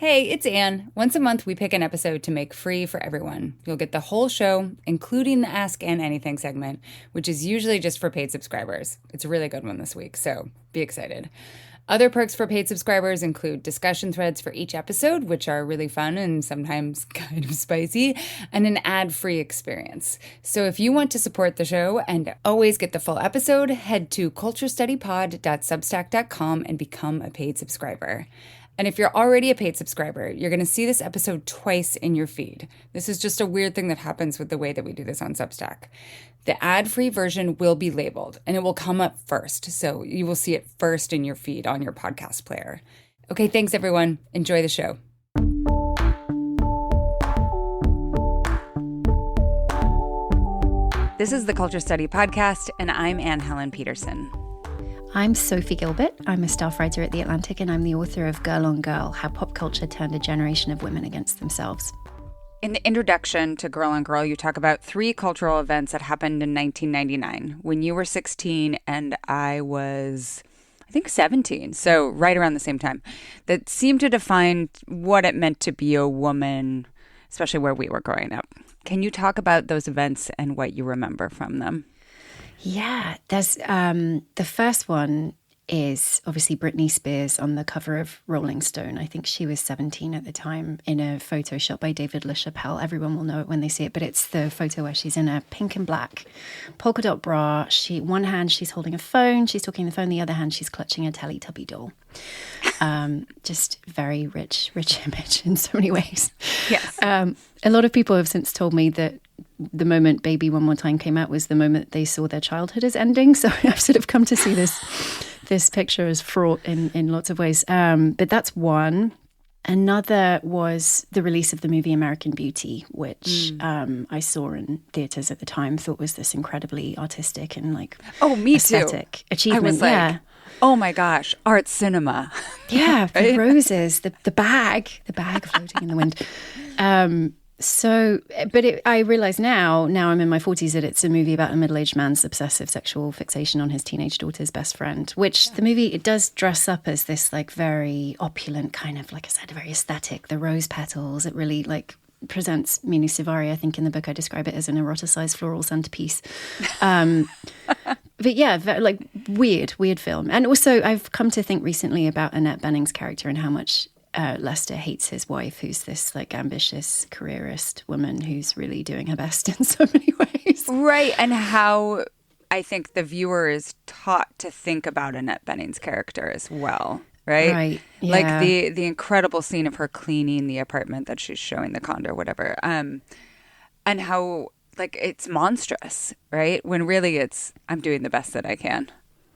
Hey, it's Anne. Once a month, we pick an episode to make free for everyone. You'll get the whole show, including the Ask Anne Anything segment, which is usually just for paid subscribers. It's a really good one this week, so be excited. Other perks for paid subscribers include discussion threads for each episode, which are really fun and sometimes kind of spicy, and an ad-free experience. So if you want to support the show and always get the full episode, head to culturestudypod.substack.com and become a paid subscriber. And if you're already a paid subscriber, you're going to see this episode twice in your feed. This is just a weird thing that happens with the way that we do this on Substack. The ad-free version will be labeled, and it will come up first, so you will see it first in your feed on your podcast player. Okay, thanks, everyone. Enjoy the show. This is the Culture Study Podcast, and I'm Anne Helen Peterson. I'm Sophie Gilbert. I'm a staff writer at The Atlantic, and I'm the author of Girl on Girl, How Pop Culture Turned a Generation of Women Against Themselves. In the introduction to Girl on Girl, you talk about 3 cultural events that happened in 1999, when you were 16 and I was, I think, 17, so right around the same time, that seemed to define what it meant to be a woman, especially where we were growing up. Can you talk about those events and what you remember from them? Yeah, there's the first one is obviously Britney Spears on the cover of Rolling Stone. I think she was 17 at the time in a photo shot by David LaChapelle. Everyone will know it when they see it, but it's the photo where she's in a pink and black polka dot bra. One hand she's holding a phone, she's talking on the phone, the other hand she's clutching a Teletubby doll. Just very rich image in so many ways. Yes. A lot of people have since told me that the moment Baby One More Time came out was the moment they saw their childhood as ending. So I've sort of come to see this picture as fraught in lots of ways. But that's one. Another was the release of the movie American Beauty, which I saw in theaters at the time, thought was this incredibly artistic and aesthetic achievement. I was like, oh my gosh, art cinema. Yeah, right? The roses, the bag floating in the wind. I realize now I'm in my 40s, that it's a movie about a middle-aged man's obsessive sexual fixation on his teenage daughter's best friend, which the movie, it does dress up as this like very opulent kind of, like I said, very aesthetic, the rose petals. It really like presents Minu Sivari. I think in the book I describe it as an eroticized floral centerpiece. But yeah, like weird film. And also I've come to think recently about Annette Bening's character and how much Lester hates his wife, who's this like ambitious careerist woman who's really doing her best in so many ways. Right, and how I think the viewer is taught to think about Annette Bening's character as well, right? Right, yeah. Like the incredible scene of her cleaning the apartment that she's showing, the condo or whatever, and how like it's monstrous, right? When really it's, I'm doing the best that I can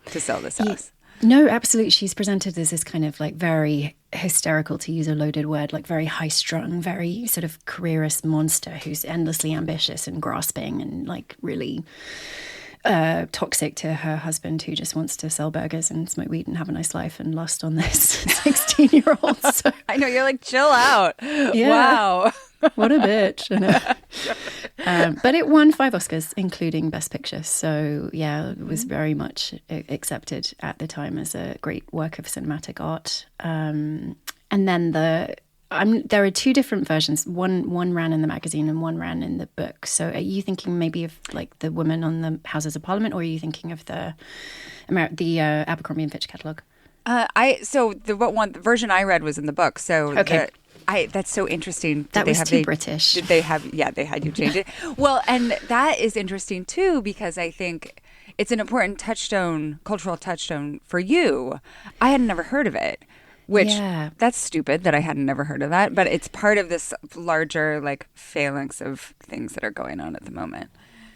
to sell this house. No, absolutely. She's presented as this kind of like very hysterical, to use a loaded word, like very high strung, very sort of careerist monster who's endlessly ambitious and grasping and like really toxic to her husband, who just wants to sell burgers and smoke weed and have a nice life and lust on this 16-year-old. So I know, you're like, chill out. Yeah. Wow. What a bitch. I know. But it won 5 Oscars, including Best Picture. So, yeah, it was very much accepted at the time as a great work of cinematic art. And then there are 2 different versions. One ran in the magazine and one ran in the book. So are you thinking maybe of like the woman on the Houses of Parliament, or are you thinking of the Abercrombie Fitch catalogue? The version I read was in the book. So okay. That's so interesting. That was too British. Did they have? Yeah, they had you change it. Well, and that is interesting too, because I think it's an important cultural touchstone for you. I had never heard of it, which that's stupid that I hadn't never heard of that. But it's part of this larger like phalanx of things that are going on at the moment.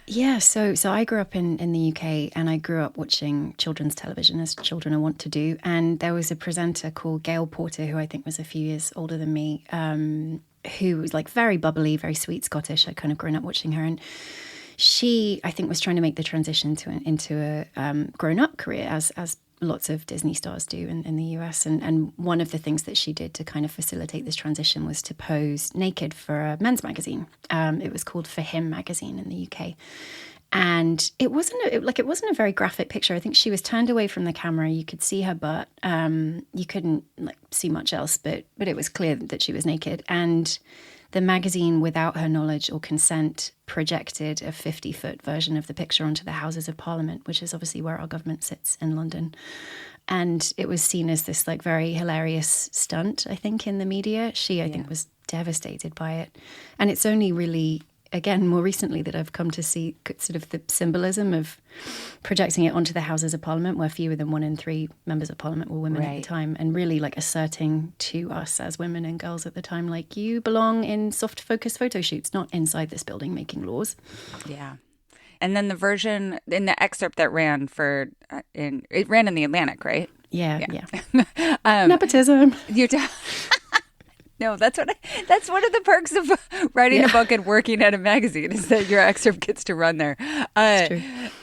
Yeah, so I grew up in the UK, and I grew up watching children's television, as children are wont to do. And there was a presenter called Gail Porter, who I think was a few years older than me, who was like very bubbly, very sweet Scottish. I'd kind of grown up watching her, and she, I think, was trying to make the transition into a grown-up career, as lots of Disney stars do in the US. And one of the things that she did to kind of facilitate this transition was to pose naked for a men's magazine. It was called For Him magazine in the UK. And it wasn't a very graphic picture. I think she was turned away from the camera. You could see her butt. You couldn't see much else, but it was clear that she was naked. And the magazine, without her knowledge or consent, projected a 50-foot version of the picture onto the Houses of Parliament, which is obviously where our government sits in London. And it was seen as this very hilarious stunt, I think, in the media. She, I think, was devastated by it. And it's only really, again, more recently that I've come to see sort of the symbolism of projecting it onto the Houses of Parliament, where fewer than 1 in 3 members of Parliament were women at the time, and really asserting to us as women and girls at the time, you belong in soft focus photo shoots, not inside this building making laws. Yeah. And then the version in the excerpt that ran it ran in the Atlantic, right? Yeah. Nepotism. No, that's one of the perks of writing a book and working at a magazine is that your excerpt gets to run there. That's true.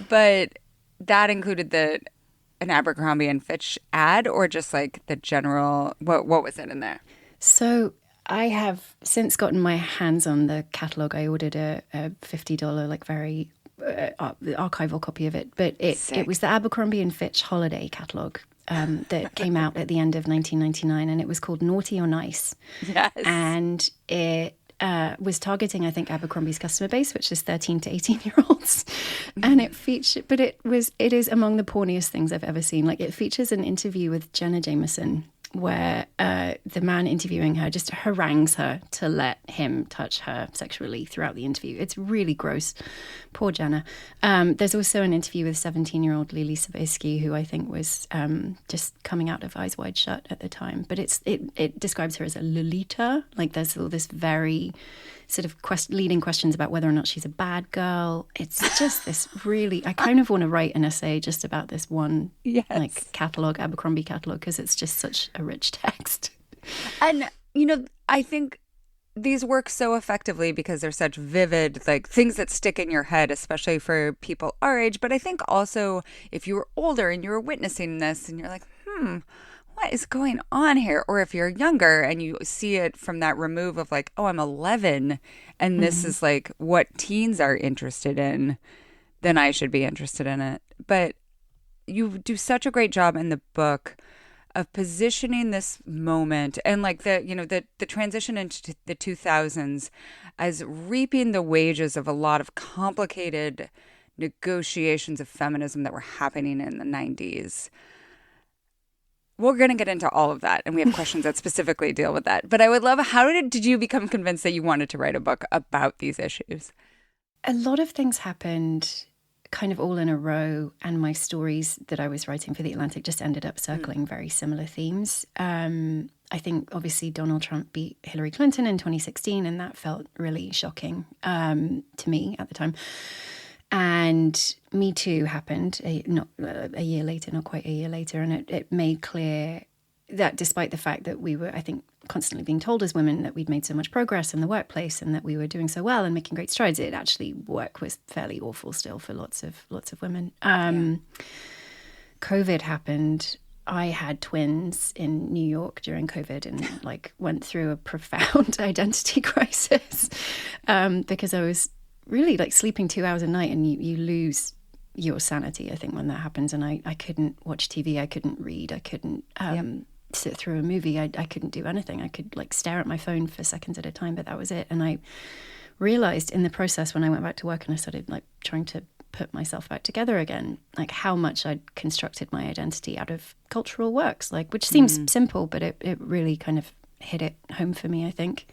But that included an Abercrombie and Fitch ad, or just the general. What was it in there? So I have since gotten my hands on the catalogue. I ordered a $50 very archival copy of it, but it was the Abercrombie and Fitch holiday catalogue. That came out at the end of 1999, and it was called Naughty or Nice. Yes. And it was targeting, I think, Abercrombie's customer base, which is 13 to 18-year-olds. And it featured, but it is among the porniest things I've ever seen. It features an interview with Jenna Jameson, where the man interviewing her just harangues her to let him touch her sexually throughout the interview. It's really gross. Poor Jenna. There's also an interview with 17-year-old Lily Sobieski, who I think was just coming out of Eyes Wide Shut at the time. But it describes her as a Lolita. There's all this very sort of leading questions about whether or not she's a bad girl. It's just this really, I kind of want to write an essay just about this one catalogue, Abercrombie catalogue, because it's just such a rich text. And, I think these work so effectively because they're such vivid, things that stick in your head, especially for people our age. But I think also if you were older and you were witnessing this and you're like, what is going on here? Or if you're younger and you see it from that remove of I'm 11 and this is what teens are interested in, then I should be interested in it. But you do such a great job in the book of positioning this moment and the transition into the 2000s as reaping the wages of a lot of complicated negotiations of feminism that were happening in the 90s. We're going to get into all of that, and we have questions that specifically deal with that. But I would love, how did you become convinced that you wanted to write a book about these issues? A lot of things happened kind of all in a row, and my stories that I was writing for The Atlantic just ended up circling very similar themes. I think, obviously, Donald Trump beat Hillary Clinton in 2016, and that felt really shocking to me at the time. And Me Too happened not a year later, not quite a year later, and it made clear that despite the fact that we were, I think, constantly being told as women that we'd made so much progress in the workplace and that we were doing so well and making great strides, it actually, work was fairly awful still for lots of women. COVID happened. I had twins in New York during COVID and went through a profound identity crisis because I was really sleeping 2 hours a night, and you lose your sanity, I think, when that happens. And I couldn't watch TV, I couldn't read, I couldn't sit through a movie, I couldn't do anything. I could stare at my phone for seconds at a time, but that was it. And I realized in the process when I went back to work and I started trying to put myself back together again, how much I'd constructed my identity out of cultural works, which seems simple, but it really kind of hit it home for me, I think.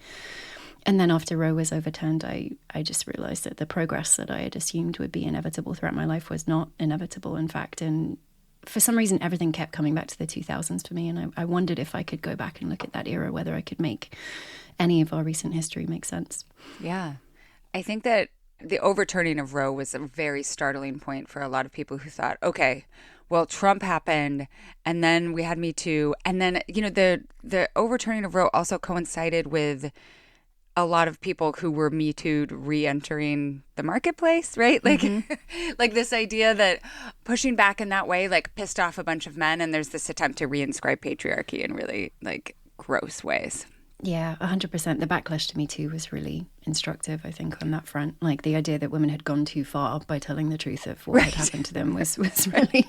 And then after Roe was overturned, I just realized that the progress that I had assumed would be inevitable throughout my life was not inevitable, in fact. And for some reason, everything kept coming back to the 2000s for me. And I wondered if I could go back and look at that era, whether I could make any of our recent history make sense. Yeah. I think that the overturning of Roe was a very startling point for a lot of people who thought, okay, well, Trump happened, and then we had Me Too. And then, the overturning of Roe also coincided with a lot of people who were Me Too'd re-entering the marketplace, right? This idea that pushing back in that way, pissed off a bunch of men, and there's this attempt to reinscribe patriarchy in really, gross ways. Yeah, 100%. The backlash to Me Too was really instructive, I think, on that front. Like the idea that women had gone too far by telling the truth of what had happened to them was really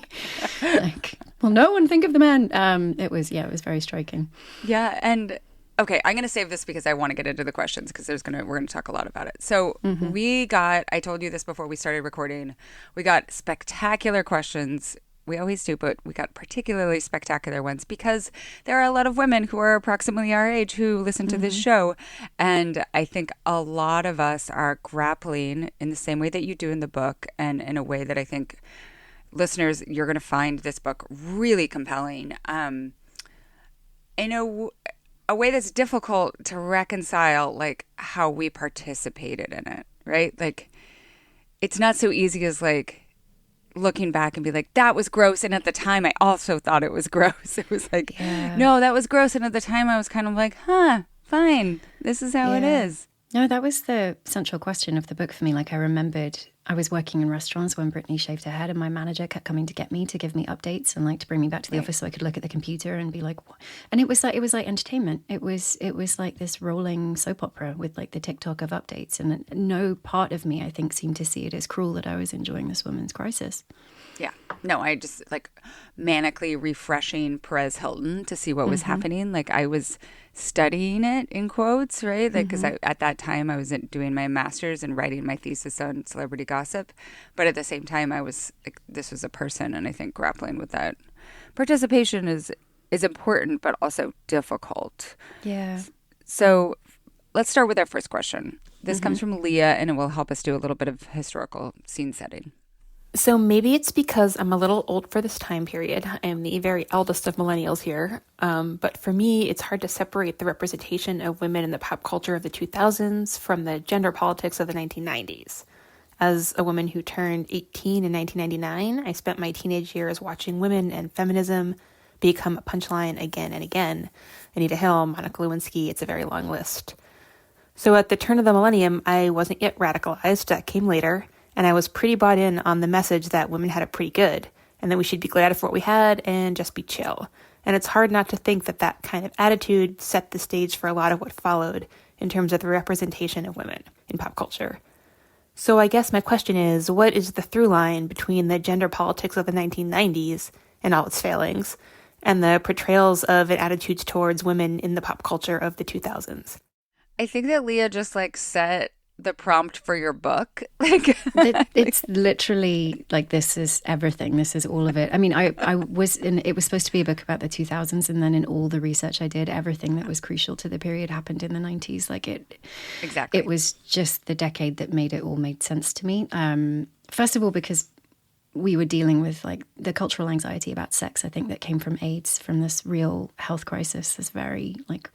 like, well, no one think of the men. It was very striking. Yeah, and okay, I'm going to save this because I want to get into the questions because we're going to talk a lot about it. So I told you this before we started recording, we got spectacular questions. We always do, but we got particularly spectacular ones because there are a lot of women who are approximately our age who listen to this show. And I think a lot of us are grappling in the same way that you do in the book, and in a way that I think listeners, you're going to find this book really compelling. In a way that's difficult to reconcile, like how we participated in it, right? Like it's not so easy as like looking back and be like, that was gross. And at the time, I also thought it was gross. It was like, no, that was gross. And at the time, I was kind of like, fine. This is how it is. No, that was the central question of the book for me. Like I remembered I was working in restaurants when Brittany shaved her head, and my manager kept coming to get me to give me updates and like to bring me back to the office so I could look at the computer and be like, what? And it was like entertainment. It was like this rolling soap opera with like the TikTok of updates, and no part of me, I think, seemed to see it as cruel that I was enjoying this woman's crisis. Yeah. No, I just like manically refreshing Perez Hilton to see what was happening. Like I was studying it in quotes, right? Like, because at that time I was doing my master's and writing my thesis on celebrity gossip. But at the same time, I was like, this was a person. And I think grappling with that participation is important, but also difficult. Yeah. So let's start with our first question. This comes from Leah, and it will help us do a little bit of historical scene setting. So maybe it's because I'm a little old for this time period. I am the very eldest of millennials here. But for me, it's hard to separate the representation of women in the pop culture of the 2000s from the gender politics of the 1990s. As a woman who turned 18 in 1999, I spent my teenage years watching women and feminism become a punchline again and again. Anita Hill, Monica Lewinsky, it's a very long list. So at the turn of the millennium, I wasn't yet radicalized. That came later. And I was pretty bought in on the message that women had it pretty good and that we should be glad for what we had and just be chill. And it's hard not to think that that kind of attitude set the stage for a lot of what followed in terms of the representation of women in pop culture. So I guess my question is, what is the through line between the gender politics of the 1990s and all its failings and the portrayals of and attitudes towards women in the pop culture of the 2000s? I think that Leah just like set the prompt for your book. Like it's literally like, this is everything. This is all of it. I mean, it was supposed to be a book about the 2000s, and then in all the research I did, everything that was crucial to the period happened in the 90s. Like exactly. It was just the decade that made sense to me. First of all, because we were dealing with like the cultural anxiety about sex, I think, that came from AIDS, from this real health crisis, this very like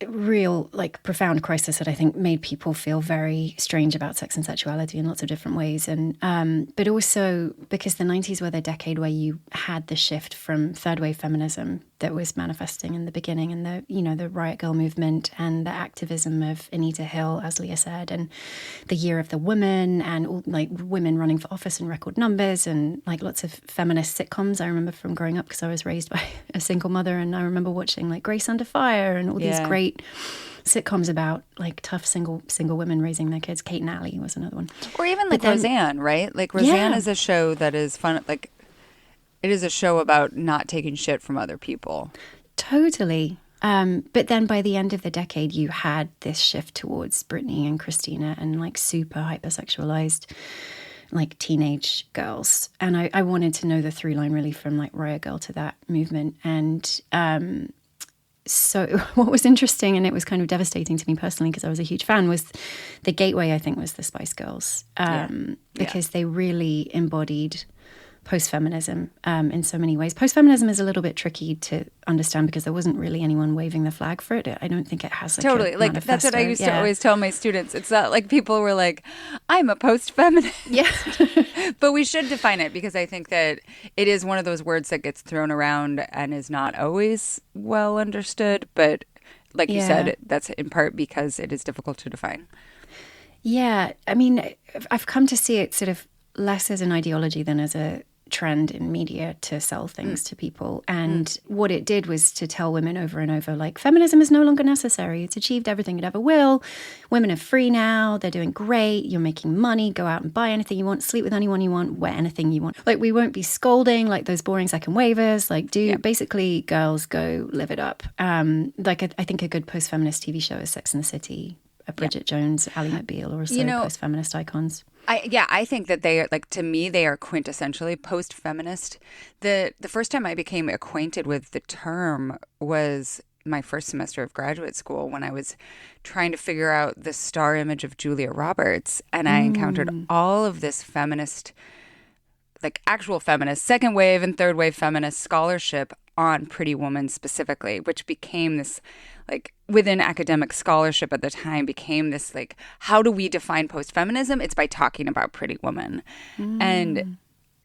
real, like, profound crisis that I think made people feel very strange about sex and sexuality in lots of different ways. And but also because the 90s were the decade where you had the shift from third wave feminism that was manifesting in the beginning, and the Riot Girl movement and the activism of Anita Hill, as Leah said, and the Year of the Woman, and all, like, women running for office in record numbers, and like lots of feminist sitcoms I remember from growing up, because I was raised by a single mother, and I remember watching like Grace Under Fire and all these great sitcoms about like tough single women raising their kids. Kate and Allie was another one. Or even like Roseanne, right? Like Roseanne is a show that is fun. Like, it is a show about not taking shit from other people. Totally. But then by the end of the decade, you had this shift towards Britney and Christina and like super hypersexualized like teenage girls. And I wanted to know the through line really from like Riot Girl to that movement. And so what was interesting, and it was kind of devastating to me personally because I was a huge fan, was the gateway, I think, was the Spice Girls. Because they really embodied post-feminism in so many ways. Post-feminism is a little bit tricky to understand because there wasn't really anyone waving the flag for it. I don't think it has like totally. Like, that's what I used to always tell my students. It's not like people were like, I'm a post-feminist. Yeah. But we should define it, because I think that it is one of those words that gets thrown around and is not always well understood. But like you said, that's in part because it is difficult to define. Yeah. I mean, I've come to see it sort of less as an ideology than as a trend in media to sell things to people. And what it did was to tell women over and over, like, feminism is no longer necessary. It's achieved everything it ever will. Women are free now. They're doing great. You're making money. Go out and buy anything you want. Sleep with anyone you want. Wear anything you want. Like, we won't be scolding like those boring second wavers. Like, basically, girls, go live it up. Like, I think a good post-feminist TV show is Sex and the City. Bridget Jones, Ally McBeal, or also post-feminist icons. I think that they are, like, to me, they are quintessentially post-feminist. The first time I became acquainted with the term was my first semester of graduate school, when I was trying to figure out the star image of Julia Roberts. And I encountered all of this feminist, like actual feminist, second wave and third wave feminist scholarship on Pretty Woman specifically, which became this, like, within academic scholarship at the time, became this, like, how do we define post-feminism? It's by talking about Pretty Woman. And,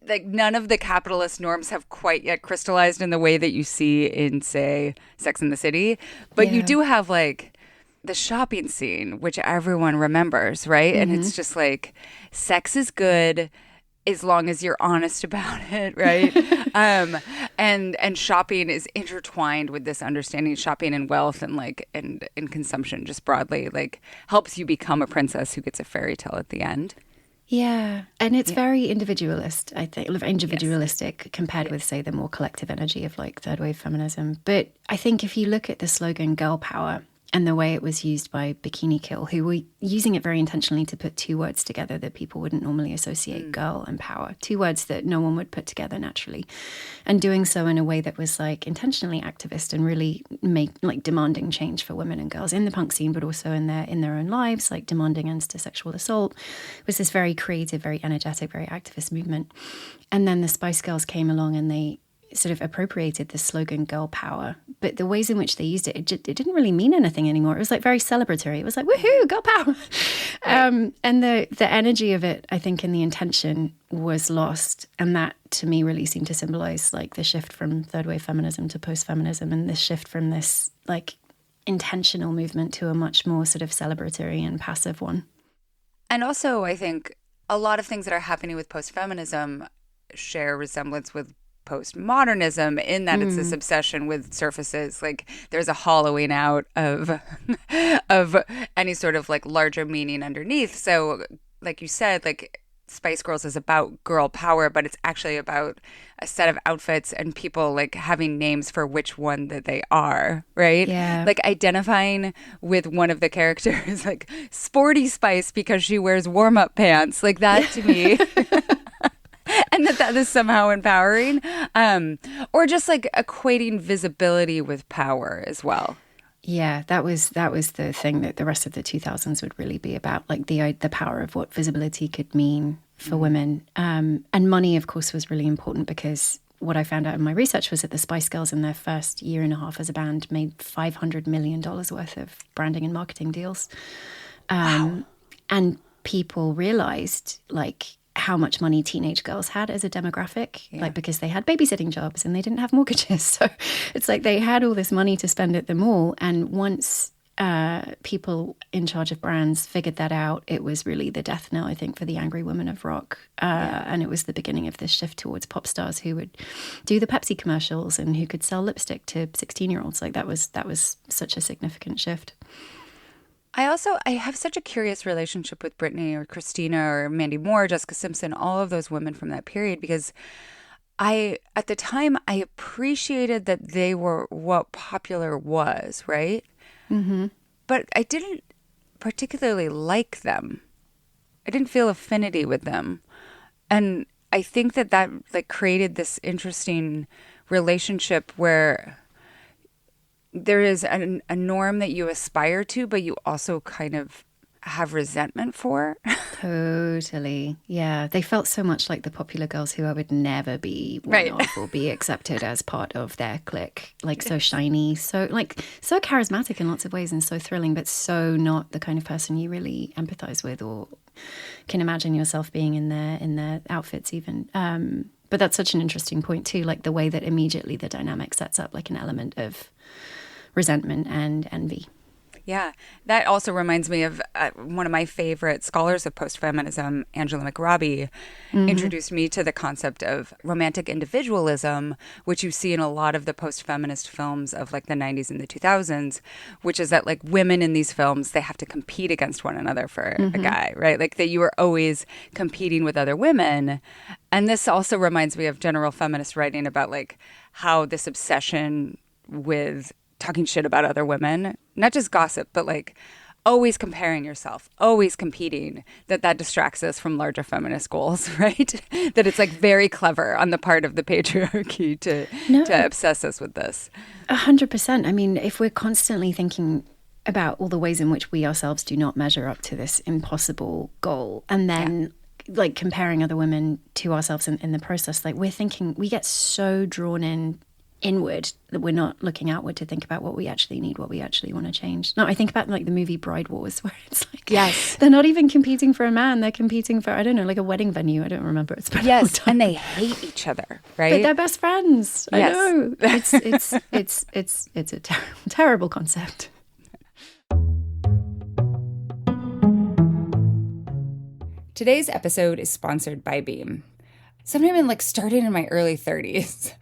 like, none of the capitalist norms have quite yet crystallized in the way that you see in, say, Sex and the City. But you do have, like, the shopping scene, which everyone remembers, right? And it's just like, sex is good as long as you're honest about it, right? And shopping is intertwined with this understanding. Shopping and wealth and, like, and consumption just broadly, like, helps you become a princess who gets a fairy tale at the end. Yeah, and it's very individualist, I think, individualistic compared with, say, the more collective energy of, like, third wave feminism. But I think if you look at the slogan "Girl Power" and the way it was used by Bikini Kill, who were using it very intentionally to put two words together that people wouldn't normally associate, girl and power, two words that no one would put together naturally, and doing so in a way that was, like, intentionally activist and really demanding change for women and girls in the punk scene, but also in their own lives, like demanding ends to sexual assault. It was this very creative, very energetic, very activist movement. And then the Spice Girls came along and they sort of appropriated the slogan "Girl Power," but the ways in which they used it, it didn't really mean anything anymore. It was, like, very celebratory. It was like, woohoo, girl power. And the energy of it, I think, and the intention was lost. And that, to me, really seemed to symbolize, like, the shift from third wave feminism to post-feminism, and this shift from this, like, intentional movement to a much more sort of celebratory and passive one. And also, I think a lot of things that are happening with post-feminism share resemblance with postmodernism, in that it's this obsession with surfaces. Like, there's a hollowing out of any sort of, like, larger meaning underneath. So, like you said, like, Spice Girls is about girl power, but it's actually about a set of outfits and people, like, having names for which one that they are, right? Yeah. Like, identifying with one of the characters, like Sporty Spice because she wears warm-up pants. Like, that to me... And that is somehow empowering, or just, like, equating visibility with power as well. Yeah, that was the thing that the rest of the 2000s would really be about, like the power of what visibility could mean for women. And money, of course, was really important, because what I found out in my research was that the Spice Girls in their first year and a half as a band made $500 million worth of branding and marketing deals. Wow. And people realized, like, how much money teenage girls had as a demographic, like, because they had babysitting jobs and they didn't have mortgages. So it's like they had all this money to spend at the mall. And once people in charge of brands figured that out, it was really the death knell, I think, for the angry women of rock. And it was the beginning of this shift towards pop stars who would do the Pepsi commercials and who could sell lipstick to 16-year-olds. Like, that was such a significant shift. I have such a curious relationship with Britney or Christina or Mandy Moore, Jessica Simpson, all of those women from that period, because at the time, I appreciated that they were what popular was, right? Mm-hmm. But I didn't particularly like them. I didn't feel affinity with them. And I think that like created this interesting relationship where there is a norm that you aspire to, but you also kind of have resentment for. Totally. Yeah. They felt so much like the popular girls who I would never be one of or be accepted as part of their clique. Like, so shiny, so charismatic in lots of ways and so thrilling, but so not the kind of person you really empathize with or can imagine yourself being in their outfits even. But that's such an interesting point too, like the way that immediately the dynamic sets up like an element of resentment and envy. Yeah, that also reminds me of one of my favorite scholars of post-feminism, Angela McRobbie, introduced me to the concept of romantic individualism, which you see in a lot of the post-feminist films of like the 90s and the 2000s, which is that like women in these films, they have to compete against one another for a guy, right? Like that you are always competing with other women. And this also reminds me of general feminist writing about like how this obsession with talking shit about other women, not just gossip, but like always comparing yourself, always competing, that distracts us from larger feminist goals, right? That it's like very clever on the part of the patriarchy to obsess us with this. 100%. I mean, if we're constantly thinking about all the ways in which we ourselves do not measure up to this impossible goal, and then like comparing other women to ourselves in the process, like we're thinking, we get so drawn inward that we're not looking outward to think about what we actually need, what we actually want to change. No, I think about like the movie Bride Wars, where it's like, yes, they're not even competing for a man, they're competing for, I don't know, like a wedding venue. I don't remember. It's been a long time. And they hate each other, right? But they're best friends. Yes. I know. It's a terrible concept. Today's episode is sponsored by Beam. Sometime in like starting in my early 30s,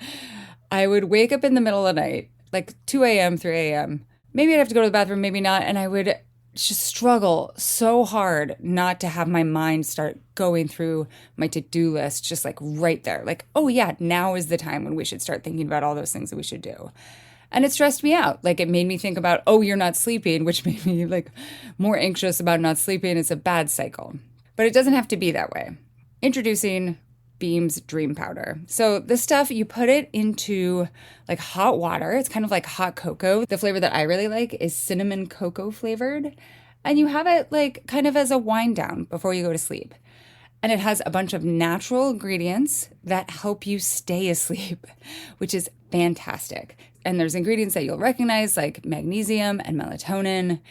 I would wake up in the middle of the night, like 2 a.m., 3 a.m. Maybe I'd have to go to the bathroom, maybe not. And I would just struggle so hard not to have my mind start going through my to-do list, just like right there. Like, oh yeah, now is the time when we should start thinking about all those things that we should do. And it stressed me out. Like it made me think about, oh, you're not sleeping, which made me like more anxious about not sleeping. It's a bad cycle. But it doesn't have to be that way. Introducing Beam's Dream Powder. So this stuff, you put it into like hot water. It's kind of like hot cocoa. The flavor that I really like is cinnamon cocoa flavored. And you have it like kind of as a wind down before you go to sleep. And it has a bunch of natural ingredients that help you stay asleep, which is fantastic. And there's ingredients that you'll recognize like magnesium and melatonin.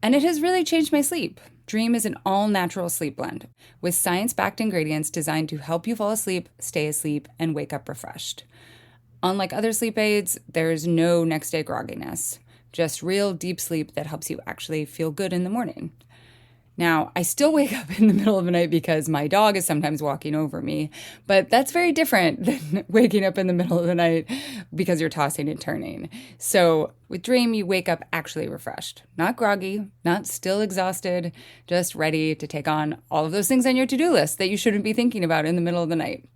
And it has really changed my sleep. Dream is an all-natural sleep blend with science-backed ingredients designed to help you fall asleep, stay asleep, and wake up refreshed. Unlike other sleep aids, there is no next-day grogginess, just real deep sleep that helps you actually feel good in the morning. Now, I still wake up in the middle of the night because my dog is sometimes walking over me, but that's very different than waking up in the middle of the night because you're tossing and turning. So with Dream, you wake up actually refreshed, not groggy, not still exhausted, just ready to take on all of those things on your to-do list that you shouldn't be thinking about in the middle of the night.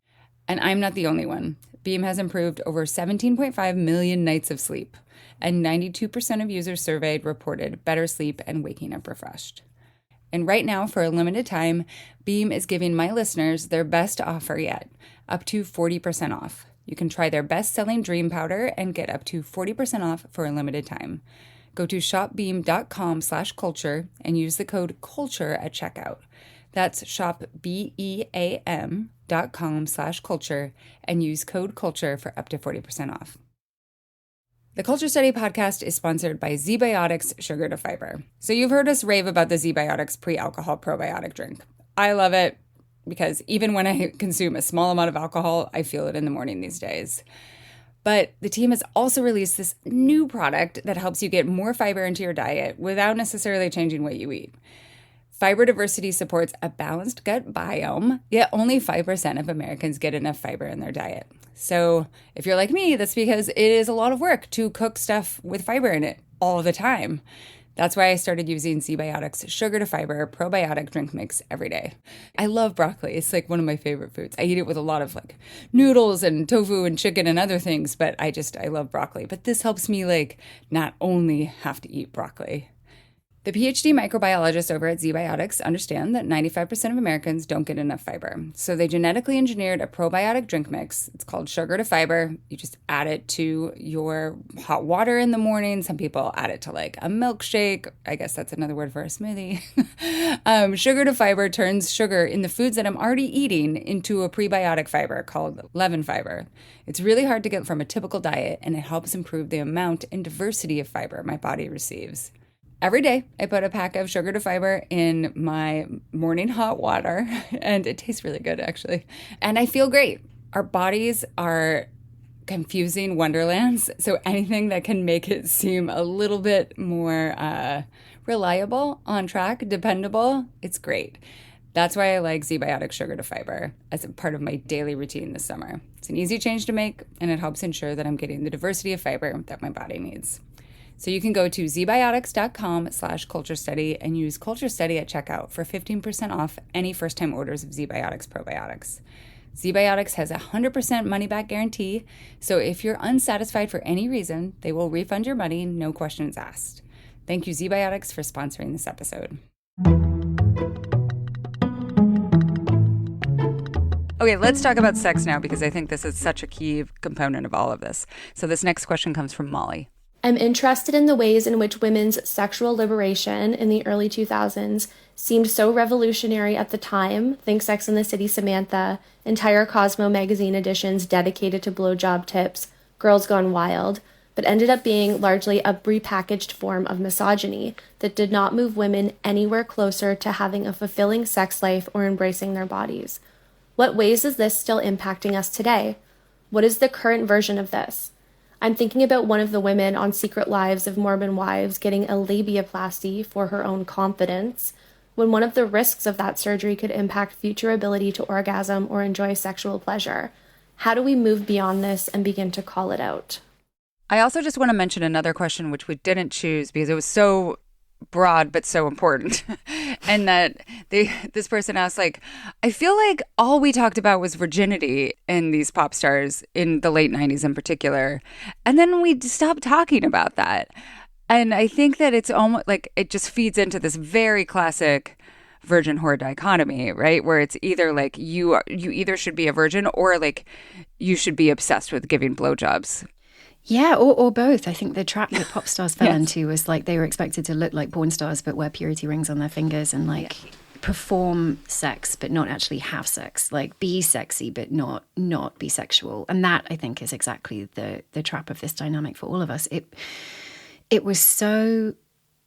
And I'm not the only one. Beam has improved over 17.5 million nights of sleep, and 92% of users surveyed reported better sleep and waking up refreshed. And right now, for a limited time, Beam is giving my listeners their best offer yet, up to 40% off. You can try their best-selling Dream Powder and get up to 40% off for a limited time. Go to shopbeam.com/culture and use the code CULTURE at checkout. That's shopbeam.com/culture and use code CULTURE for up to 40% off. The Culture Study podcast is sponsored by ZBiotics Sugar to Fiber. So you've heard us rave about the ZBiotics pre-alcohol probiotic drink. I love it because even when I consume a small amount of alcohol, I feel it in the morning these days. But the team has also released this new product that helps you get more fiber into your diet without necessarily changing what you eat. Fiber diversity supports a balanced gut biome, yet only 5% of Americans get enough fiber in their diet. So if you're like me, that's because it is a lot of work to cook stuff with fiber in it all the time. That's why I started using ZBiotics Sugar to Fiber probiotic drink mix every day. I love broccoli. It's like one of my favorite foods. I eat it with a lot of like noodles and tofu and chicken and other things, but I love broccoli. But this helps me like not only have to eat broccoli. The PhD microbiologists over at ZBiotics understand that 95% of Americans don't get enough fiber. So they genetically engineered a probiotic drink mix. It's called Sugar to Fiber. You just add it to your hot water in the morning. Some people add it to like a milkshake. I guess that's another word for a smoothie. Sugar to Fiber turns sugar in the foods that I'm already eating into a prebiotic fiber called leaven fiber. It's really hard to get from a typical diet, and it helps improve the amount and diversity of fiber my body receives. Every day, I put a pack of Sugar to Fiber in my morning hot water, and it tastes really good, actually. And I feel great. Our bodies are confusing wonderlands. So anything that can make it seem a little bit more reliable, on track, dependable, it's great. That's why I like ZBiotic Sugar to Fiber as a part of my daily routine this summer. It's an easy change to make, and it helps ensure that I'm getting the diversity of fiber that my body needs. So you can go to zbiotics.com/culturestudy and use Culture Study at checkout for 15% off any first-time orders of ZBiotics probiotics. ZBiotics has a 100% money-back guarantee, so if you're unsatisfied for any reason, they will refund your money, no questions asked. Thank you, ZBiotics, for sponsoring this episode. Okay, let's talk about sex now because I think this is such a key component of all of this. So this next question comes from Molly. I'm interested in the ways in which women's sexual liberation in the early 2000s seemed so revolutionary at the time. Think Sex and the City Samantha, entire Cosmo magazine editions dedicated to blowjob tips, Girls Gone Wild, but ended up being largely a repackaged form of misogyny that did not move women anywhere closer to having a fulfilling sex life or embracing their bodies. What ways is this still impacting us today? What is the current version of this? I'm thinking about one of the women on Secret Lives of Mormon Wives getting a labiaplasty for her own confidence, when one of the risks of that surgery could impact future ability to orgasm or enjoy sexual pleasure. How do we move beyond this and begin to call it out? I also just want to mention another question, which we didn't choose because it was so broad but so important. And that this person asked, like, I feel like all we talked about was virginity in these pop stars in the late 90s in particular. And then we stopped talking about that. And I think that it's almost like it just feeds into this very classic virgin whore dichotomy, right? Where it's either like you either should be a virgin or like you should be obsessed with giving blowjobs. Yeah, or both. I think the trap that pop stars fell Yes. into was like they were expected to look like porn stars but wear purity rings on their fingers and like perform sex but not actually have sex, like be sexy but not be sexual. And that, I think, is exactly the trap of this dynamic for all of us. It was so,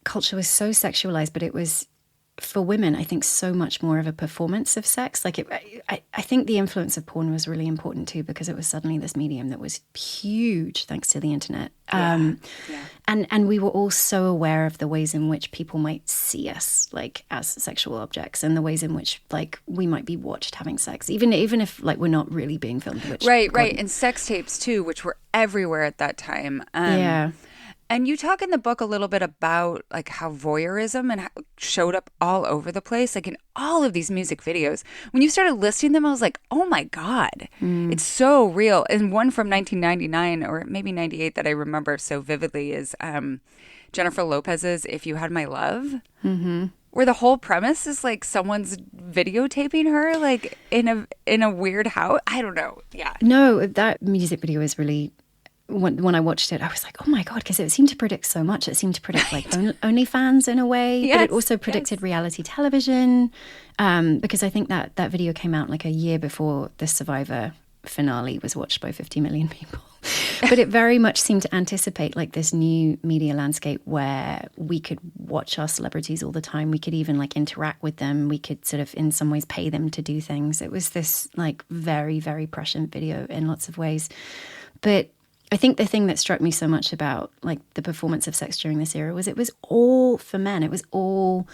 culture was so sexualized, but it was, for women, I think, so much more of a performance of sex. Like, I think the influence of porn was really important too, because it was suddenly this medium that was huge thanks to the internet. And we were all so aware of the ways in which people might see us, like, as sexual objects, and the ways in which, like, we might be watched having sex, even if, like, we're not really being filmed. Which, right. And sex tapes too, which were everywhere at that time. And you talk in the book a little bit about like how voyeurism and how showed up all over the place, like in all of these music videos. When you started listing them, I was like, oh my God, it's so real. And one from 1999 or maybe 98 that I remember so vividly is Jennifer Lopez's If You Had My Love, where the whole premise is like someone's videotaping her like in a weird house. I don't know. Yeah. No, that music video is really... When I watched it, I was like, oh my God, because it seemed to predict so much. It seemed to predict like OnlyFans in a way, but it also predicted reality television, because I think that video came out like a year before the Survivor finale was watched by 50 million people. But it very much seemed to anticipate like this new media landscape where we could watch our celebrities all the time. We could even like interact with them. We could sort of in some ways pay them to do things. It was this like very, very prescient video in lots of ways. But I think the thing that struck me so much about like the performance of sex during this era was it was all for men. It was all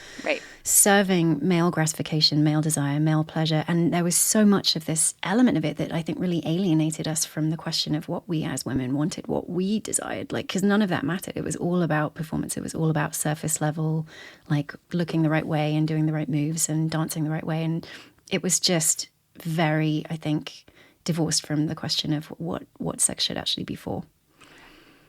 serving male gratification, male desire, male pleasure. And there was so much of this element of it that I think really alienated us from the question of what we as women wanted, what we desired. Like, because none of that mattered. It was all about performance. It was all about surface level, like looking the right way and doing the right moves and dancing the right way. And it was just very, I think, divorced from the question of what sex should actually be for.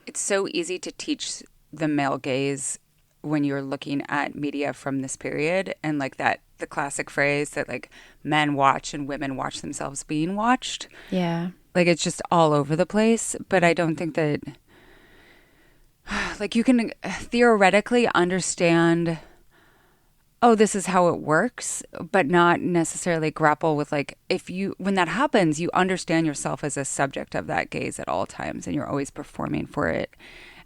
It's so easy to teach the male gaze when you're looking at media from this period, and like that the classic phrase that like men watch and women watch themselves being watched. Yeah. Like it's just all over the place, but I don't think that like you can theoretically understand, oh, this is how it works, but not necessarily grapple with like, when that happens, you understand yourself as a subject of that gaze at all times and you're always performing for it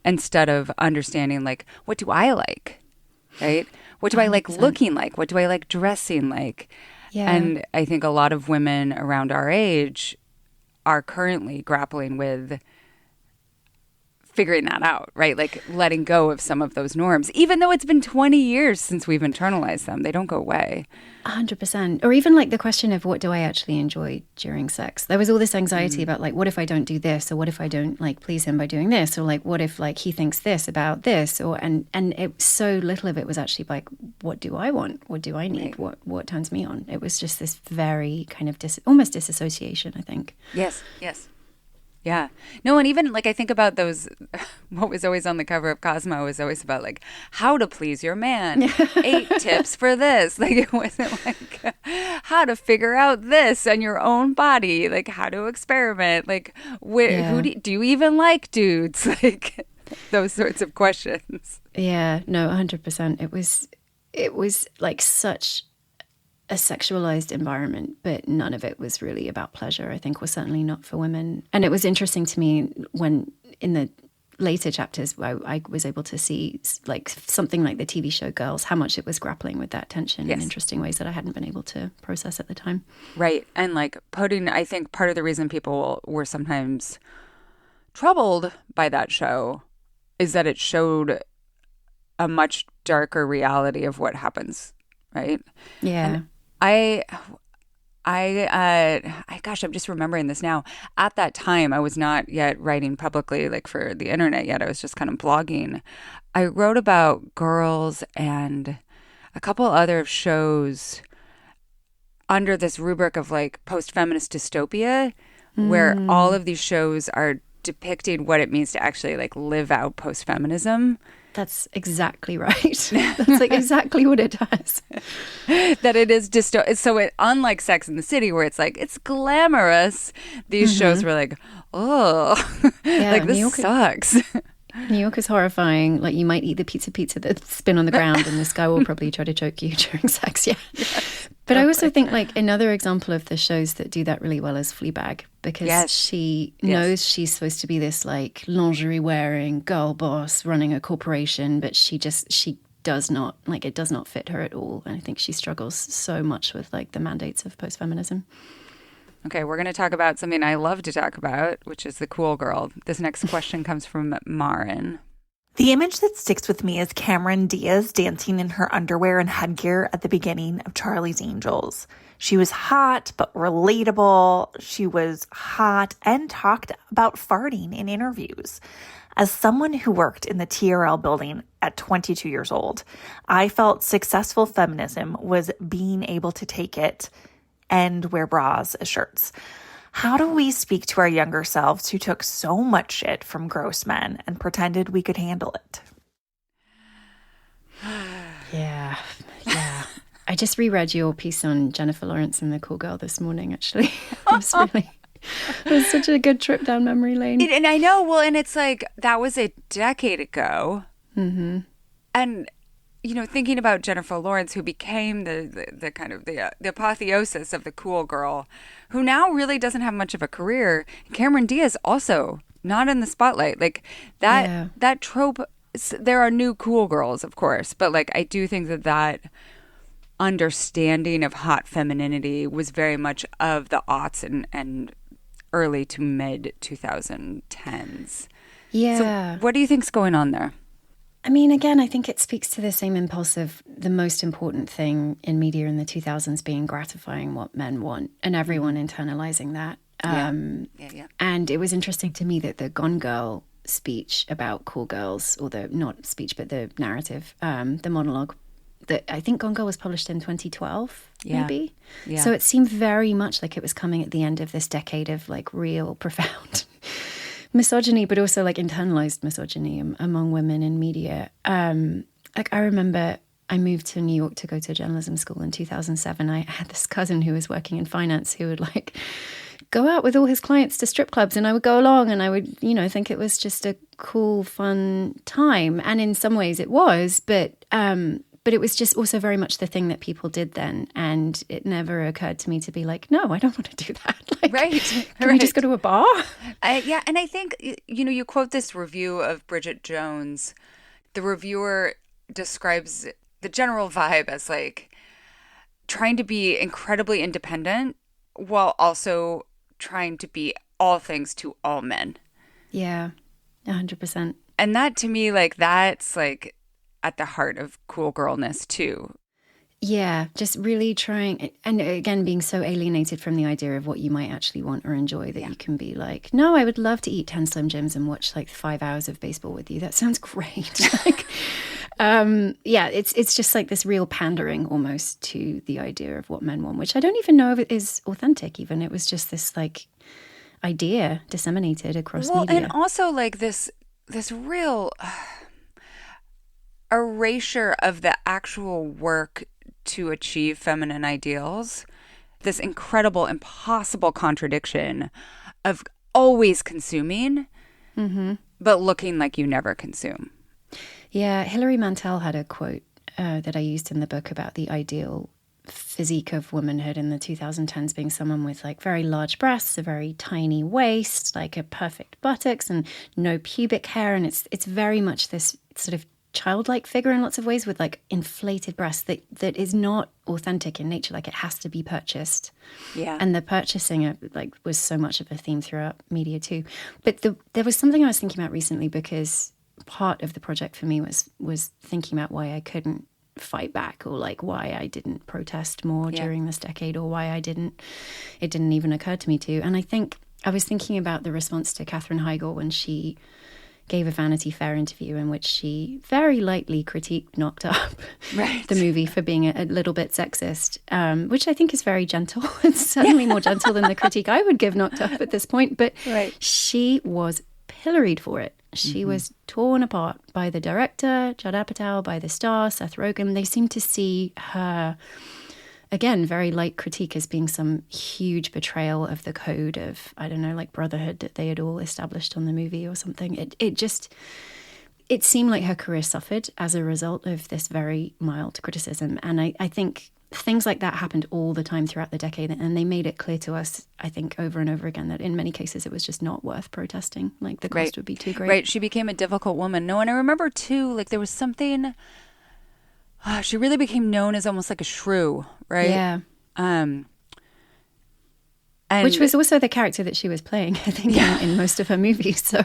instead of understanding like, what do I like, right? What do I like looking like? What do I like dressing like? Yeah. And I think a lot of women around our age are currently grappling with figuring that out, right? Like letting go of some of those norms, even though it's been 20 years since we've internalized them. They don't go away. 100%. Or even like the question of what do I actually enjoy during sex? There was all this anxiety about like, what if I don't do this? Or what if I don't like please him by doing this? Or like, what if like he thinks this about this? Or, and it, so little of it was actually like, what do I want? What do I need? Right. What turns me on? It was just this very kind of almost disassociation, I think. Yes. Yeah. No, and even like I think about those, what was always on the cover of Cosmo was always about like how to please your man, 8 tips for this. Like it wasn't like how to figure out this on your own body, like how to experiment, like who do you even like dudes? Like those sorts of questions. Yeah, no, 100%. It was like such a sexualized environment, but none of it was really about pleasure, I think, or certainly not for women. And it was interesting to me when in the later chapters I was able to see like something like the TV show Girls, how much it was grappling with that tension in interesting ways that I hadn't been able to process at the time. Right. And like I think part of the reason people were sometimes troubled by that show is that it showed a much darker reality of what happens, right? Yeah. And gosh, I'm just remembering this now. At that time, I was not yet writing publicly, like for the internet yet. I was just kind of blogging. I wrote about Girls and a couple other shows under this rubric of like post-feminist dystopia, where all of these shows are depicting what it means to actually like live out post-feminism. That's exactly right. That's like exactly what it does. That it is so unlike Sex and the City, where it's like it's glamorous, these shows were like, oh, like this sucks. New York is horrifying. Like you might eat the pizza that spin on the ground, and this guy will probably try to choke you during sex. Yeah. Yes, but I also think like another example of the shows that do that really well is Fleabag, because she knows she's supposed to be this like lingerie wearing girl boss running a corporation, but she does not, like it does not fit her at all. And I think she struggles so much with like the mandates of post-feminism. Okay, we're going to talk about something I love to talk about, which is the cool girl. This next question comes from Marin. The image that sticks with me is Cameron Diaz dancing in her underwear and headgear at the beginning of Charlie's Angels. She was hot but relatable. She was hot and talked about farting in interviews. As someone who worked in the TRL building at 22 years old, I felt successful feminism was being able to take it and wear bras as shirts. How do we speak to our younger selves who took so much shit from gross men and pretended we could handle it? Yeah. I just reread your piece on Jennifer Lawrence and the cool girl this morning, actually. It was such a good trip down memory lane. And I know, well, and it's like, that was a decade ago. Mm-hmm. And you know, thinking about Jennifer Lawrence, who became the kind of the apotheosis of the cool girl, who now really doesn't have much of a career. Cameron Diaz also not in the spotlight. Like that trope. There are new cool girls, of course, but like I do think that understanding of hot femininity was very much of the aughts and early to mid 2010s. Yeah. So what do you think's going on there? I mean, again, I think it speaks to the same impulse of the most important thing in media in the 2000s being gratifying what men want and everyone internalizing that. Yeah. And it was interesting to me that the Gone Girl speech about cool girls, or the not speech, but the narrative, the monologue, that I think Gone Girl was published in 2012, maybe. Yeah. So it seemed very much like it was coming at the end of this decade of like real profound misogyny, but also like internalized misogyny among women in media. Like I remember I moved to New York to go to journalism school in 2007. I had this cousin who was working in finance who would like go out with all his clients to strip clubs, and I would go along and I would, think it was just a cool, fun time. And in some ways it was, but it was just also very much the thing that people did then. And it never occurred to me to be like, no, I don't want to do that. Like, right. Can we just go to a bar? And I think, you quote this review of Bridget Jones. The reviewer describes the general vibe as like trying to be incredibly independent while also trying to be all things to all men. Yeah, 100%. And that, to me, like, that's like at the heart of cool girlness too. Yeah, just really trying, and again, being so alienated from the idea of what you might actually want or enjoy that you can be like, no, I would love to eat 10 Slim Jims and watch like 5 hours of baseball with you. That sounds great. Like, yeah, it's just like this real pandering almost to the idea of what men want, which I don't even know if it is authentic even. It was just this like idea disseminated across media. And also like this real erasure of the actual work to achieve feminine ideals, this incredible, impossible contradiction of always consuming, but looking like you never consume. Yeah, Hilary Mantel had a quote that I used in the book about the ideal physique of womanhood in the 2010s being someone with like very large breasts, a very tiny waist, like a perfect buttocks and no pubic hair. And it's very much this sort of childlike figure in lots of ways with like inflated breasts that is not authentic in nature. Like it has to be purchased. Yeah. And the purchasing like was so much of a theme throughout media too. But there was something I was thinking about recently because part of the project for me was thinking about why I couldn't fight back or like why I didn't protest more during this decade or why it didn't even occur to me to. And I think I was thinking about the response to Katherine Heigl when she gave a Vanity Fair interview in which she very lightly critiqued Knocked Up, the movie, for being a little bit sexist, which I think is very gentle. It's certainly more gentle than the critique I would give Knocked Up at this point. But she was pilloried for it. She was torn apart by the director, Judd Apatow, by the star, Seth Rogen. They seemed to see her, again, very light critique as being some huge betrayal of the code of, I don't know, like brotherhood that they had all established on the movie or something. It seemed like her career suffered as a result of this very mild criticism. And I think things like that happened all the time throughout the decade. And they made it clear to us, I think, over and over again that in many cases it was just not worth protesting. Like the cost would be too great. Right. She became a difficult woman. No, and I remember too, like there was something... she really became known as almost like a shrew, right? Yeah. And which was also the character that she was playing, I think, in most of her movies. So,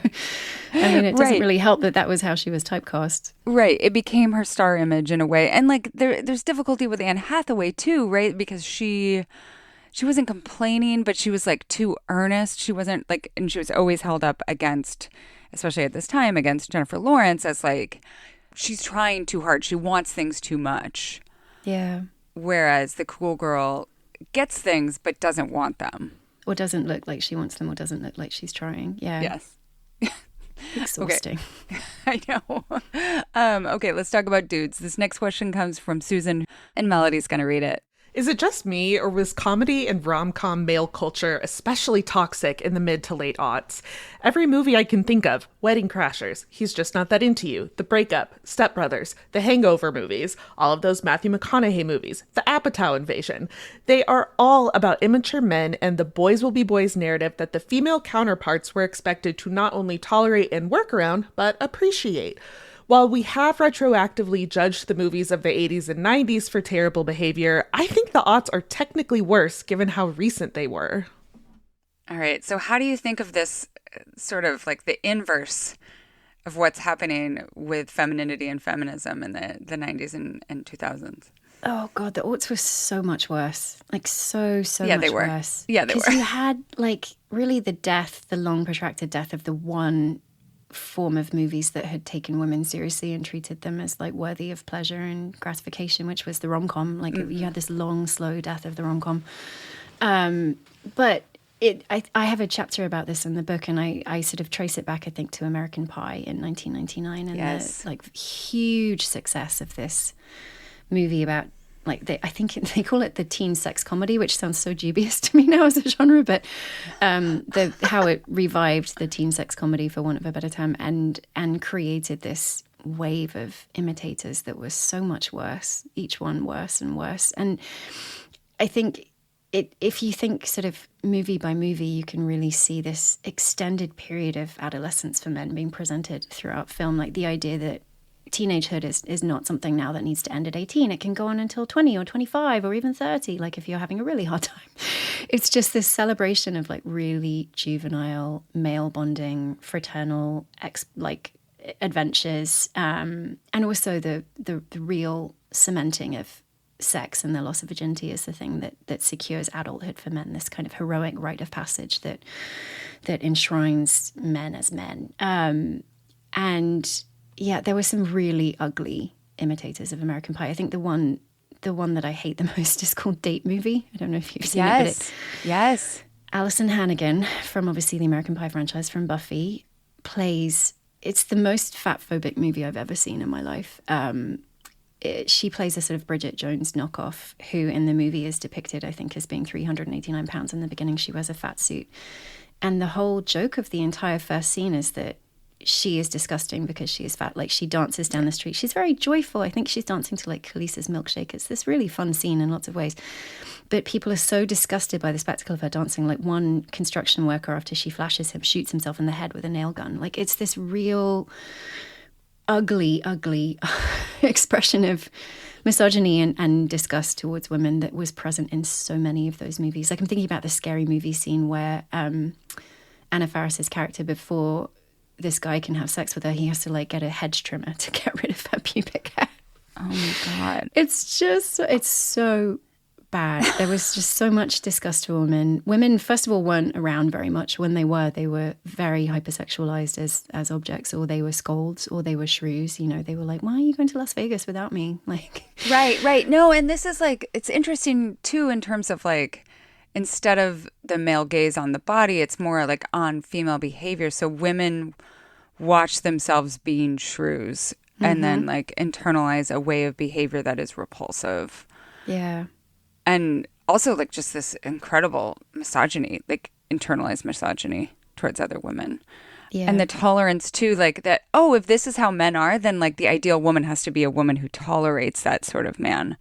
I mean, it doesn't really help that was how she was typecast. Right. It became her star image in a way. And like there's difficulty with Anne Hathaway too, right? Because she wasn't complaining, but she was like too earnest. She wasn't like, and she was always held up against, especially at this time, against Jennifer Lawrence as like, she's trying too hard. She wants things too much. Yeah. Whereas the cool girl gets things but doesn't want them. Or doesn't look like she wants them or doesn't look like she's trying. Yeah. Yes. Exhausting. I know. Okay, let's talk about dudes. This next question comes from Susan, and Melody's going to read it. Is it just me, or was comedy and rom-com male culture especially toxic in the mid to late aughts? Every movie I can think of, Wedding Crashers, He's Just Not That Into You, The Breakup, Step Brothers, the Hangover movies, all of those Matthew McConaughey movies, the Apatow Invasion, they are all about immature men and the boys will be boys narrative that the female counterparts were expected to not only tolerate and work around, but appreciate. While we have retroactively judged the movies of the 80s and 90s for terrible behavior, I think the aughts are technically worse given how recent they were. All right. So how do you think of this sort of like the inverse of what's happening with femininity and feminism in the 90s and 2000s? Oh, God, the aughts were so much worse. Like so much worse. Yeah, they were. Because you had like really the long protracted death of the one form of movies that had taken women seriously and treated them as like worthy of pleasure and gratification, which was the rom-com. Like you had this long, slow death of the rom-com. But I have a chapter about this in the book, and I sort of trace it back, I think, to American Pie in 1999 and the like huge success of this movie about like I think they call it the teen sex comedy, which sounds so dubious to me now as a genre, but how it revived the teen sex comedy, for want of a better term, and created this wave of imitators that was so much worse, each one worse and worse. And I think if you think sort of movie by movie, you can really see this extended period of adolescence for men being presented throughout film, like the idea that teenagehood is not something now that needs to end at 18. It can go on until 20 or 25 or even 30, like if you're having a really hard time. It's just this celebration of like really juvenile, male bonding, fraternal, adventures, and also the real cementing of sex and the loss of virginity is the thing that secures adulthood for men, this kind of heroic rite of passage that enshrines men as men. And yeah, there were some really ugly imitators of American Pie. I think the one that I hate the most is called Date Movie. I don't know if you've seen it. But Yes. Alison Hannigan, from obviously the American Pie franchise, from Buffy, plays... It's the most fat-phobic movie I've ever seen in my life. She plays a sort of Bridget Jones knockoff, who in the movie is depicted, I think, as being 389 pounds. In the beginning, she wears a fat suit. And the whole joke of the entire first scene is that she is disgusting because she is fat. Like, she dances down the street. She's very joyful. I think she's dancing to, like, Khaleesi's Milkshake. It's this really fun scene in lots of ways. But people are so disgusted by the spectacle of her dancing. Like, one construction worker, after she flashes him, shoots himself in the head with a nail gun. Like, it's this real ugly, ugly expression of misogyny and disgust towards women that was present in so many of those movies. Like, I'm thinking about the Scary Movie scene where Anna Faris's character, before this guy can have sex with her, he has to like get a hedge trimmer to get rid of her pubic hair. Oh my God. It's so bad. There was just so much disgust for women. Women, first of all, weren't around very much. When they were very hypersexualized as objects, or they were scolds, or they were shrews. You know, they were like, why are you going to Las Vegas without me? Like, Right. No, and this is like, it's interesting too in terms of like, instead of the male gaze on the body, it's more like on female behavior. So women watch themselves being shrews and then like internalize a way of behavior that is repulsive. yeah. And also like just this incredible misogyny, like internalized misogyny towards other women. Yeah. And the tolerance too, like that, oh, if this is how men are, then like the ideal woman has to be a woman who tolerates that sort of man.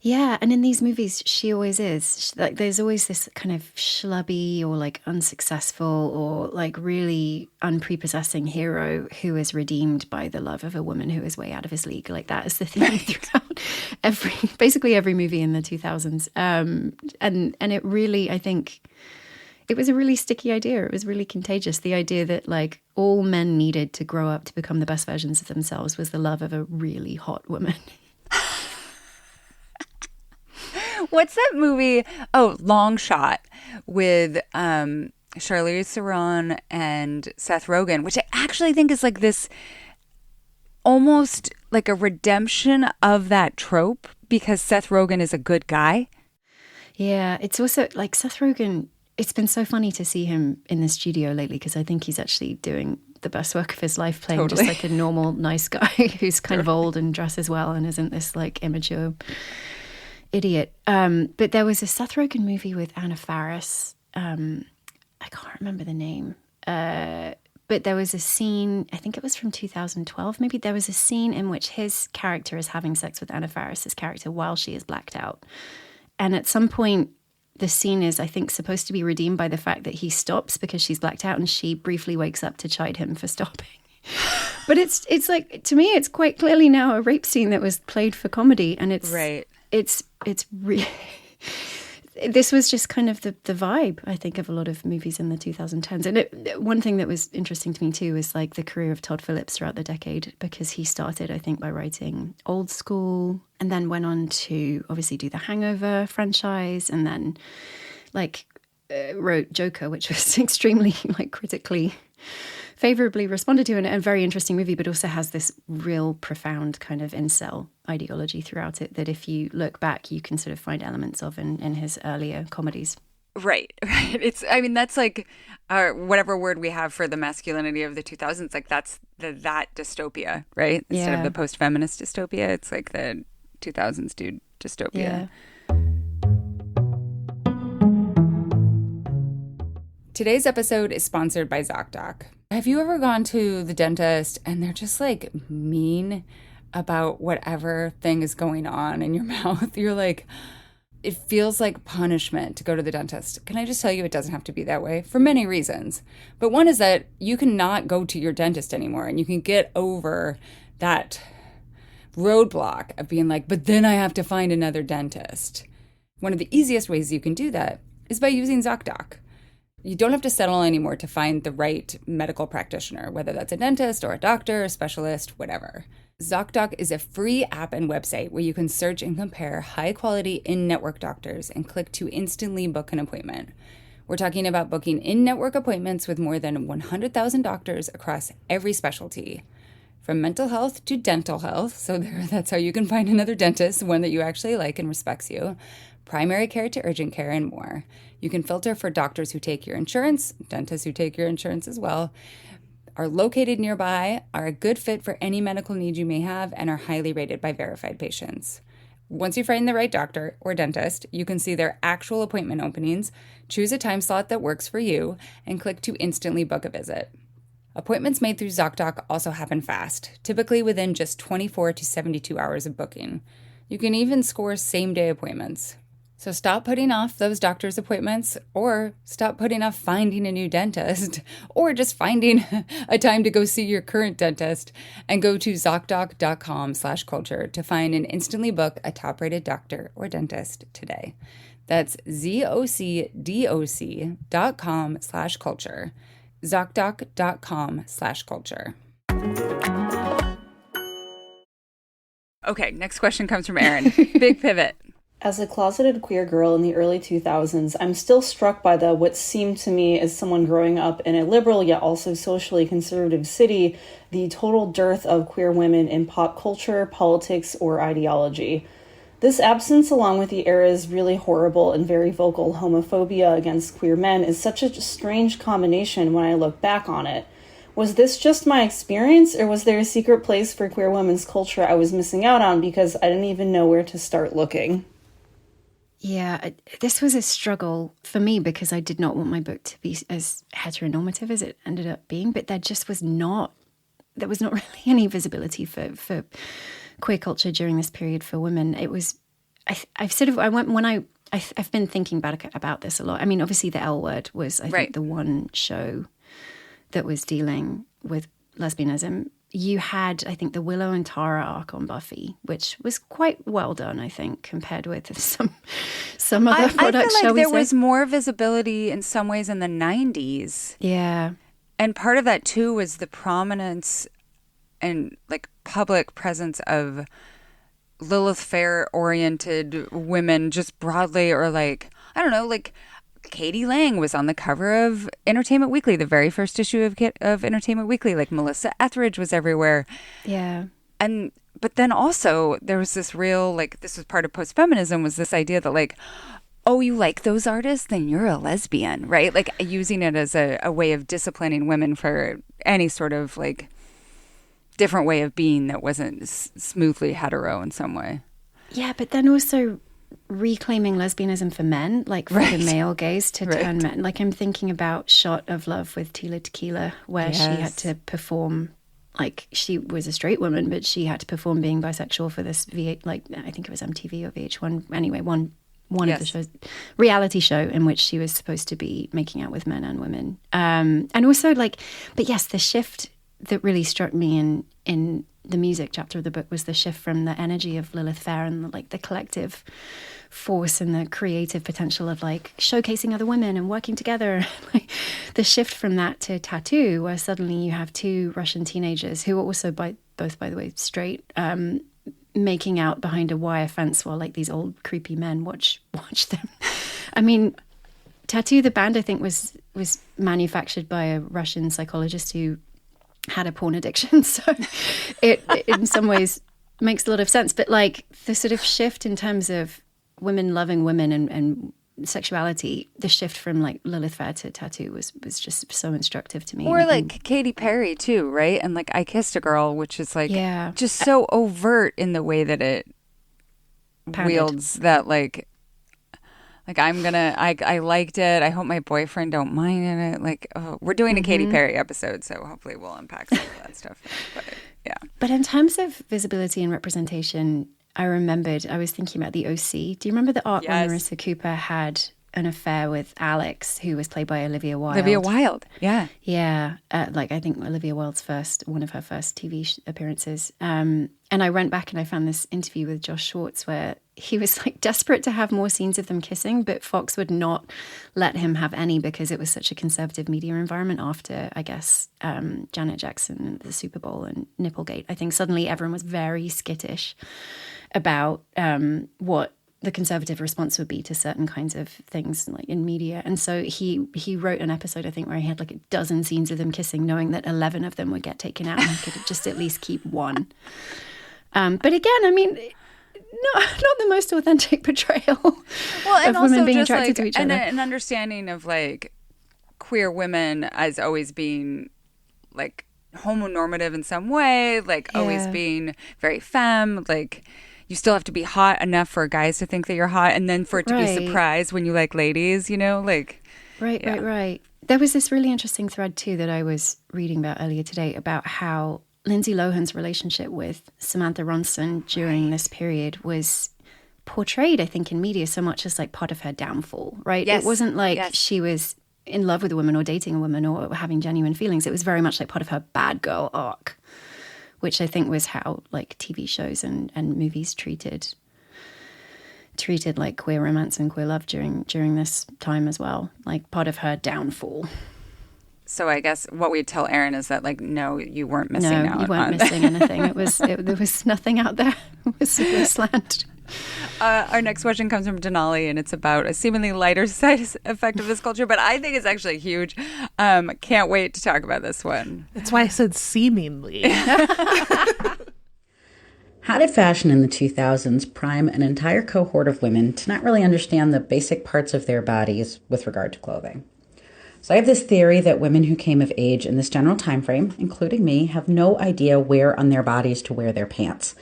Yeah, and in these movies, she always is. Like, there's always this kind of schlubby or like unsuccessful or like really unprepossessing hero who is redeemed by the love of a woman who is way out of his league. Like, that is the theme throughout basically every movie in the 2000s. And it really, I think, it was a really sticky idea. It was really contagious. The idea that like all men needed to grow up to become the best versions of themselves was the love of a really hot woman. What's that movie? Oh, Long Shot with Charlize Theron and Seth Rogen, which I actually think is like this almost like a redemption of that trope because Seth Rogen is a good guy. Yeah, it's also like Seth Rogen. It's been so funny to see him in the studio lately because I think he's actually doing the best work of his life playing just like a normal, nice guy who's kind of old and dresses well and isn't this like immature idiot. But there was a Seth Rogen movie with Anna Faris. I can't remember the name. But there was a scene, I think it was from 2012, maybe. There was a scene in which his character is having sex with Anna Faris's character while she is blacked out. And at some point, the scene is, I think, supposed to be redeemed by the fact that he stops because she's blacked out and she briefly wakes up to chide him for stopping. But it's like, to me, it's quite clearly now a rape scene that was played for comedy. And it's Right. It's really... This was just kind of the vibe, I think, of a lot of movies in the 2010s. And one thing that was interesting to me, too, is like the career of Todd Phillips throughout the decade, because he started, I think, by writing Old School and then went on to obviously do the Hangover franchise and then wrote Joker, which was extremely critically favorably responded to and a very interesting movie, but also has this real profound kind of incel ideology throughout it that if you look back, you can sort of find elements of in his earlier comedies. Right. It's, I mean, that's like whatever word we have for the masculinity of the 2000s, like that's that dystopia, right? Instead of the post-feminist dystopia, it's like the 2000s dude dystopia. Yeah. Today's episode is sponsored by ZocDoc. Have you ever gone to the dentist and they're just like mean about whatever thing is going on in your mouth? You're like, it feels like punishment to go to the dentist. Can I just tell you, it doesn't have to be that way for many reasons. But one is that you cannot go to your dentist anymore and you can get over that roadblock of being like, but then I have to find another dentist. One of the easiest ways you can do that is by using ZocDoc. You don't have to settle anymore to find the right medical practitioner, whether that's a dentist or a doctor, a specialist, whatever. ZocDoc is a free app and website where you can search and compare high-quality in-network doctors and click to instantly book an appointment. We're talking about booking in-network appointments with more than 100,000 doctors across every specialty, from mental health to dental health, so that's how you can find another dentist, one that you actually like and respects you, primary care to urgent care, and more. You can filter for doctors who take your insurance, dentists who take your insurance as well, are located nearby, are a good fit for any medical need you may have, and are highly rated by verified patients. Once you find the right doctor or dentist, you can see their actual appointment openings, choose a time slot that works for you, and click to instantly book a visit. Appointments made through ZocDoc also happen fast, typically within just 24 to 72 hours of booking. You can even score same-day appointments. So stop putting off those doctor's appointments, or stop putting off finding a new dentist, or just finding a time to go see your current dentist, and go to ZocDoc.com/culture to find and instantly book a top-rated doctor or dentist today. That's ZocDoc.com/culture. ZocDoc.com/culture. Okay, next question comes from Erin. Big pivot. As a closeted queer girl in the early 2000s, I'm still struck by what seemed to me as someone growing up in a liberal yet also socially conservative city, the total dearth of queer women in pop culture, politics, or ideology. This absence, along with the era's really horrible and very vocal homophobia against queer men, is such a strange combination when I look back on it. Was this just my experience, or was there a secret place for queer women's culture I was missing out on because I didn't even know where to start looking? Yeah, this was a struggle for me because I did not want my book to be as heteronormative as it ended up being, but there was not really any visibility for queer culture during this period for women. It was, I've been thinking about this a lot. I mean, obviously the L Word was, I think, the one show that was dealing with lesbianism. You had, I think, the Willow and Tara arc on Buffy, which was quite well done, I think, compared with some other products. I feel like there was more visibility in some ways in the 90s. Yeah. And part of that, too, was the prominence and, like, public presence of Lilith Fair-oriented women just broadly, or, like, I don't know, like, Katie Lang was on the cover of Entertainment Weekly, the very first issue of Entertainment Weekly. Like, Melissa Etheridge was everywhere. Yeah. But then also there was this real, like, this was part of post-feminism, was this idea that, like, oh, you like those artists? Then you're a lesbian, right? Like, using it as a way of disciplining women for any sort of, like, different way of being that wasn't smoothly hetero in some way. Yeah, but then also reclaiming lesbianism for men, like for the male gaze to turn men. Like, I'm thinking about Shot of Love with Tila Tequila, where she had to perform, like, she was a straight woman, but she had to perform being bisexual for this V8, like, I think it was MTV or VH1. Anyway, one of the shows, reality show in which she was supposed to be making out with men and women. And also, like, but yes, the shift that really struck me in the music chapter of the book was the shift from the energy of Lilith Fair and the collective force and the creative potential of, like, showcasing other women and working together. Like, the shift from that to Tattoo, where suddenly you have two Russian teenagers who are also both, by the way, straight, making out behind a wire fence while, like, these old creepy men watch them. I mean, Tattoo, the band, I think was manufactured by a Russian psychologist who had a porn addiction, so it in some ways makes a lot of sense. But, like, the sort of shift in terms of women loving women and sexuality, the shift from, like, Lilith Fair to Tattoo was just so instructive to me. Or like Katy Perry too, right? And, like, I Kissed a Girl, which is, like, just so overt in the way that it wields that, like I liked it. I hope my boyfriend don't mind it. Like, we're doing a Katy Perry episode, so hopefully we'll unpack some of that stuff. But, yeah. But in terms of visibility and representation, I was thinking about the OC. Do you remember the art when Marissa Cooper had an affair with Alex, who was played by Olivia Wilde. Olivia Wilde, yeah. Yeah, like I think Olivia Wilde's one of her first TV appearances. And I went back and I found this interview with Josh Schwartz where he was like desperate to have more scenes of them kissing, but Fox would not let him have any because it was such a conservative media environment after, I guess, Janet Jackson and the Super Bowl and Nipplegate. I think suddenly everyone was very skittish about what the conservative response would be to certain kinds of things like in media. And so he wrote an episode, I think, where he had like a dozen scenes of them kissing, knowing that 11 of them would get taken out and he could just at least keep one. But again, I mean, not the most authentic portrayal and of women also being just attracted like to each other. An understanding of like queer women as always being like homonormative in some way, like always being very femme, like you still have to be hot enough for guys to think that you're hot and then for it to be surprised when you like ladies, you know, like. Right. There was this really interesting thread too that I was reading about earlier today about how Lindsay Lohan's relationship with Samantha Ronson during this period was portrayed, I think, in media so much as like part of her downfall, right? Yes. It wasn't like she was in love with a woman or dating a woman or having genuine feelings. It was very much like part of her bad girl arc, which I think was how like TV shows and movies treated like queer romance and queer love during this time as well, like part of her downfall. So I guess what we'd tell Erin is that like, no, you weren't missing out. No, you weren't missing anything. There was nothing out there. It was wasteland. Our next question comes from Denali, and it's about a seemingly lighter side effect of this culture, but I think it's actually huge. Can't wait to talk about this one. That's why I said seemingly. How did fashion in the 2000s prime an entire cohort of women to not really understand the basic parts of their bodies with regard to clothing? So I have this theory that women who came of age in this general time frame, including me, have no idea where on their bodies to wear their pants.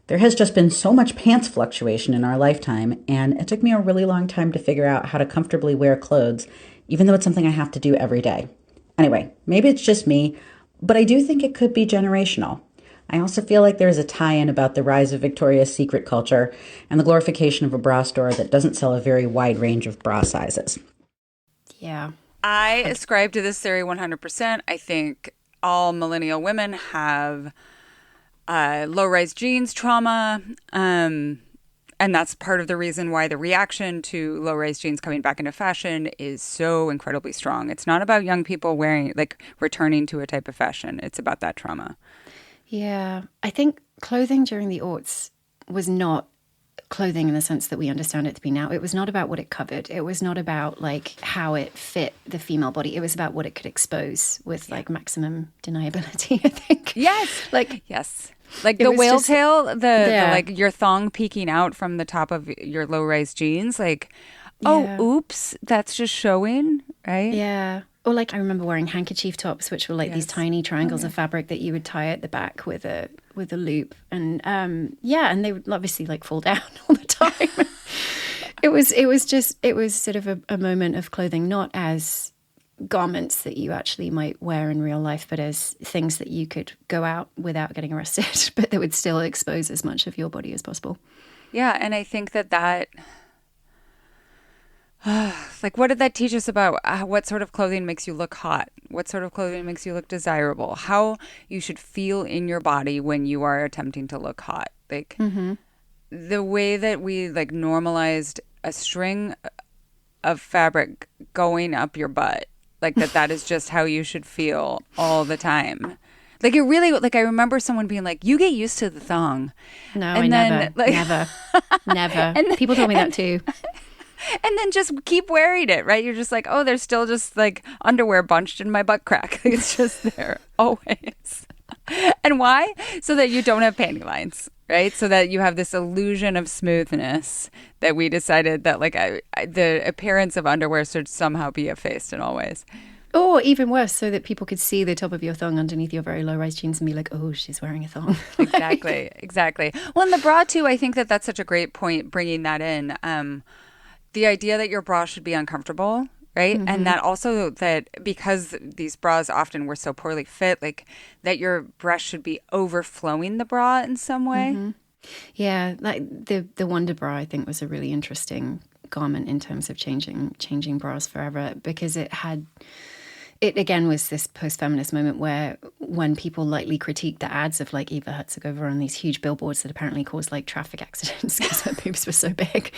There has just been so much pants fluctuation in our lifetime, and it took me a really long time to figure out how to comfortably wear clothes, even though it's something I have to do every day. Anyway, maybe it's just me, but I do think it could be generational. I also feel like there is a tie-in about the rise of Victoria's Secret culture and the glorification of a bra store that doesn't sell a very wide range of bra sizes. Yeah. I ascribe to this theory 100%. I think all millennial women have low-rise jeans trauma, and that's part of the reason why the reaction to low-rise jeans coming back into fashion is so incredibly strong. It's not about young people returning to a type of fashion. It's about that trauma. Yeah. I think clothing during the aughts was not clothing in the sense that we understand it to be now. It was not about what it covered. It was not about like how it fit the female body. It was about what it could expose with like maximum deniability, I think. Yes. Yes. Like the whale tail, the like your thong peeking out from the top of your low-rise jeans. Like, oops, that's just showing, right? Yeah. Or like I remember wearing handkerchief tops, which were like these tiny triangles of fabric that you would tie at the back with a loop, and and they would obviously like fall down all the time. It was sort of a moment of clothing, not as garments that you actually might wear in real life, but as things that you could go out without getting arrested, but that would still expose as much of your body as possible. Yeah, and I think that. Like, what did that teach us about what sort of clothing makes you look hot? What sort of clothing makes you look desirable? How you should feel in your body when you are attempting to look hot? Like, the way that we, like, normalized a string of fabric going up your butt. Like, that is just how you should feel all the time. Like, it really, like, I remember someone being like, you get used to the thong. No, and never. And people told me that too. And then just keep wearing it, right? You're just like, oh, there's still just like underwear bunched in my butt crack. It's just there always. And why? So that you don't have panty lines, right? So that you have this illusion of smoothness that we decided that like the appearance of underwear should somehow be effaced in all ways. Or even worse, so that people could see the top of your thong underneath your very low-rise jeans and be like, oh, she's wearing a thong. Exactly. Well, and the bra too, I think that's such a great point, bringing that in. The idea that your bra should be uncomfortable, right? Mm-hmm. And that also that because these bras often were so poorly fit, like that your breast should be overflowing the bra in some way. Mm-hmm. Yeah, like the Wonder Bra, I think, was a really interesting garment in terms of changing bras forever, because it again was this post-feminist moment where when people lightly critiqued the ads of like Eva Herzegova on these huge billboards that apparently caused like traffic accidents because her boobs were so big,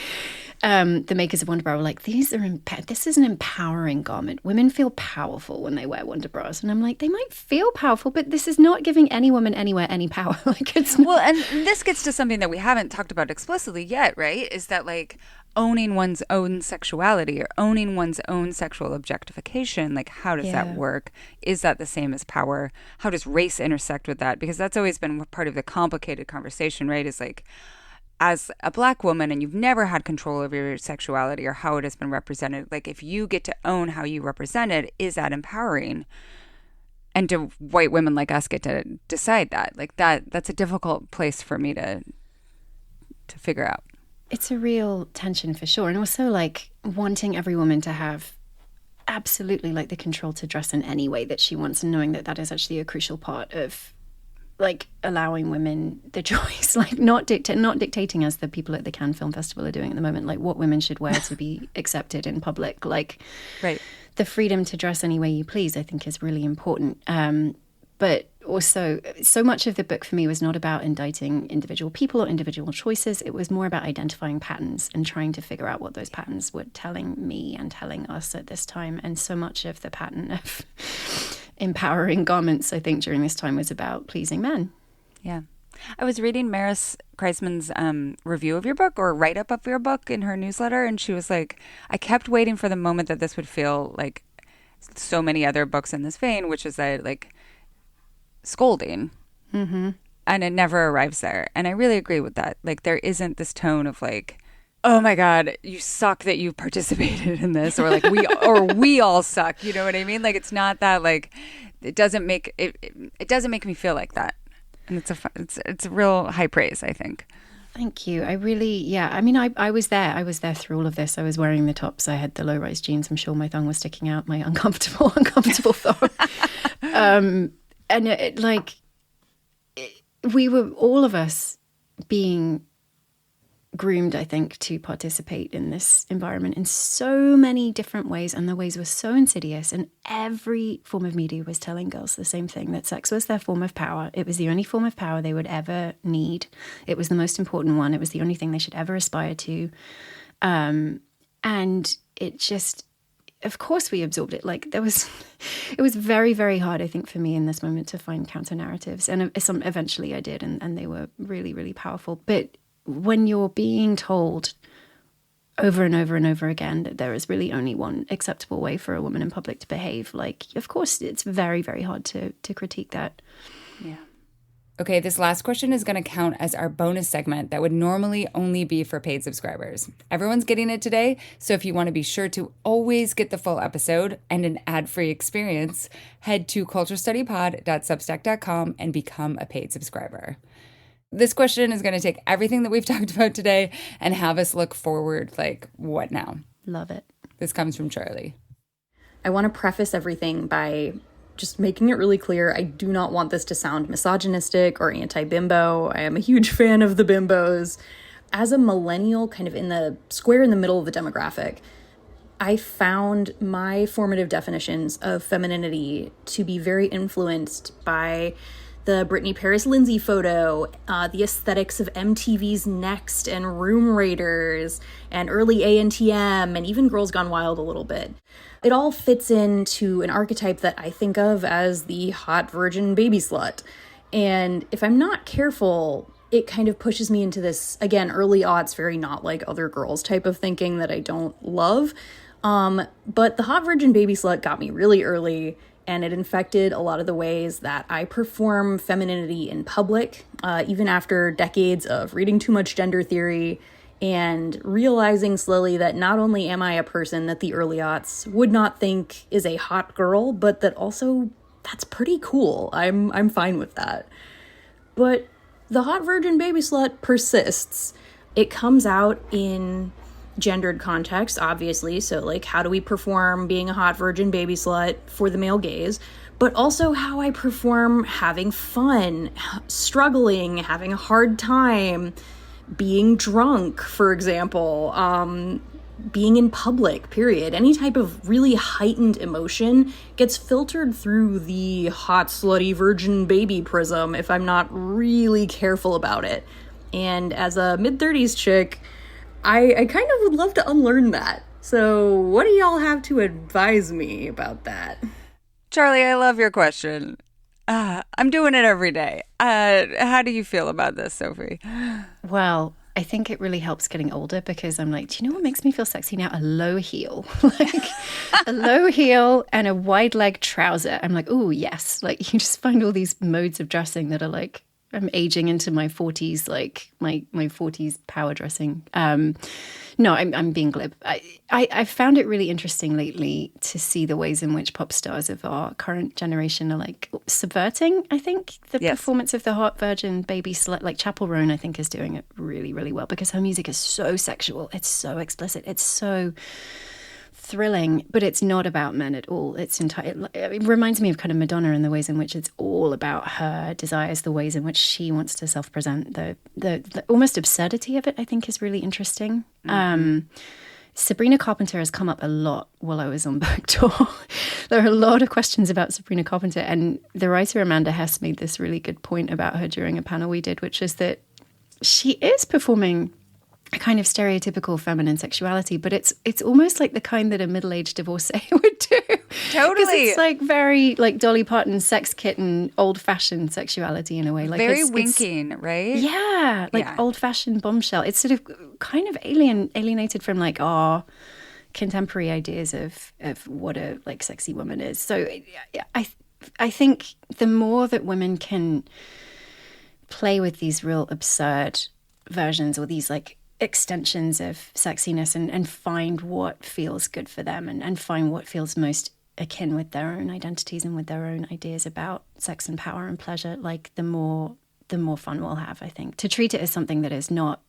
the makers of Wonder Bra were like, this is an empowering garment. Women feel powerful when they wear Wonder Bras. And I'm like, they might feel powerful, but this is not giving any woman anywhere any power. Like, it's not. Well, and this gets to something that we haven't talked about explicitly yet, right? Is that like owning one's own sexuality or owning one's own sexual objectification. Like, how does that work? Is that the same as power? How does race intersect with that? Because that's always been part of the complicated conversation, right? Is like, as a Black woman and you've never had control over your sexuality or how it has been represented, like if you get to own how you represent it, is that empowering? And do white women like us get to decide that? Like that's a difficult place for me to figure out. It's a real tension for sure. And also like wanting every woman to have absolutely like the control to dress in any way that she wants, and knowing that that is actually a crucial part of like allowing women the choice, like not dictating, as the people at the Cannes Film Festival are doing at the moment, like what women should wear to be accepted in public. Like, right. The freedom to dress any way you please, I think, is really important. But also, so much of the book for me was not about indicting individual people or individual choices. It was more about identifying patterns and trying to figure out what those patterns were telling me and telling us at this time. And so much of the pattern of empowering garments, I think, during this time was about pleasing men. Yeah. I was reading Maris Kreisman's review of your book, or write-up of your book, in her newsletter, and she was like, I kept waiting for the moment that this would feel like so many other books in this vein, which is that, like, scolding. Mm-hmm. And it never arrives there. And I really agree with that. Like, there isn't this tone of like, oh my God, you suck that you participated in this, or like we all suck. You know what I mean? Like, it's not that, like, it doesn't make me feel like that. And it's a real high praise, I think. Thank you. I really, yeah. I mean, I was there. I was there through all of this. I was wearing the tops. I had the low-rise jeans. I'm sure my thong was sticking out. My uncomfortable thong. And we were, all of us, being groomed, I think, to participate in this environment in so many different ways, and the ways were so insidious, and every form of media was telling girls the same thing, that sex was their form of power. It was the only form of power they would ever need. It was the most important one. It was the only thing they should ever aspire to. And it just, of course we absorbed it. Like, it was very, very hard, I think, for me in this moment to find counter narratives, and eventually I did, and they were really, really powerful. But when you're being told over and over and over again that there is really only one acceptable way for a woman in public to behave, like, of course, it's very, very hard to critique that. Yeah. Okay, this last question is going to count as our bonus segment that would normally only be for paid subscribers. Everyone's getting it today, so if you want to be sure to always get the full episode and an ad-free experience, head to culturestudypod.substack.com and become a paid subscriber. This question is going to take everything that we've talked about today and have us look forward, like, what now? Love it. This comes from Charlie. I want to preface everything by just making it really clear, I do not want this to sound misogynistic or anti-bimbo. I am a huge fan of the bimbos. As a millennial, kind of in the square in the middle of the demographic, I found my formative definitions of femininity to be very influenced by the Britney Paris Lindsay photo, the aesthetics of MTV's Next and Room Raiders and early ANTM, and even Girls Gone Wild a little bit. It all fits into an archetype that I think of as the hot virgin baby slut. And if I'm not careful, it kind of pushes me into this, again, early aughts, very not like other girls type of thinking that I don't love. But the hot virgin baby slut got me really early, and it infected a lot of the ways that I perform femininity in public, even after decades of reading too much gender theory and realizing slowly that not only am I a person that the early aughts would not think is a hot girl, but that also that's pretty cool. I'm fine with that. But the hot virgin baby slut persists. It comes out in gendered context, obviously. So, like, how do we perform being a hot virgin baby slut for the male gaze? But also how I perform having fun, struggling, having a hard time, being drunk, for example, being in public, period. Any type of really heightened emotion gets filtered through the hot, slutty, virgin baby prism if I'm not really careful about it. And as a mid-30s chick, I kind of would love to unlearn that. So what do y'all have to advise me about that? Charlie, I love your question. I'm doing it every day. How do you feel about this, Sophie? Well, I think it really helps getting older because I'm like, do you know what makes me feel sexy now? A low heel. Like a low heel and a wide leg trouser. I'm like, oh, yes. Like you just find all these modes of dressing that are like, I'm aging into my 40s, like my 40s power dressing. No, I'm being glib. I found it really interesting lately to see the ways in which pop stars of our current generation are like subverting, I think, the performance of the hot virgin baby slut. Like Chapel Roan, I think, is doing it really, really well because her music is so sexual. It's so explicit. It's so thrilling, but it's not about men at all. It reminds me of kind of Madonna in the ways in which it's all about her desires, the ways in which she wants to self-present. The almost absurdity of it, I think, is really interesting. Mm-hmm. Sabrina Carpenter has come up a lot while I was on book tour. There are a lot of questions about Sabrina Carpenter, and the writer Amanda Hess made this really good point about her during a panel we did, which is that she is performing a kind of stereotypical feminine sexuality, but it's almost like the kind that a middle-aged divorcee would do. Totally. It's like very like Dolly Parton, sex kitten, old-fashioned sexuality in a way. Like very winking, right? Yeah, like old-fashioned bombshell. It's sort of kind of alienated from like our contemporary ideas of what a like sexy woman is. So I think the more that women can play with these real absurd versions or these like extensions of sexiness and find what feels good for them and find what feels most akin with their own identities and with their own ideas about sex and power and pleasure, like the more fun we'll have, I think. To treat it as something that is not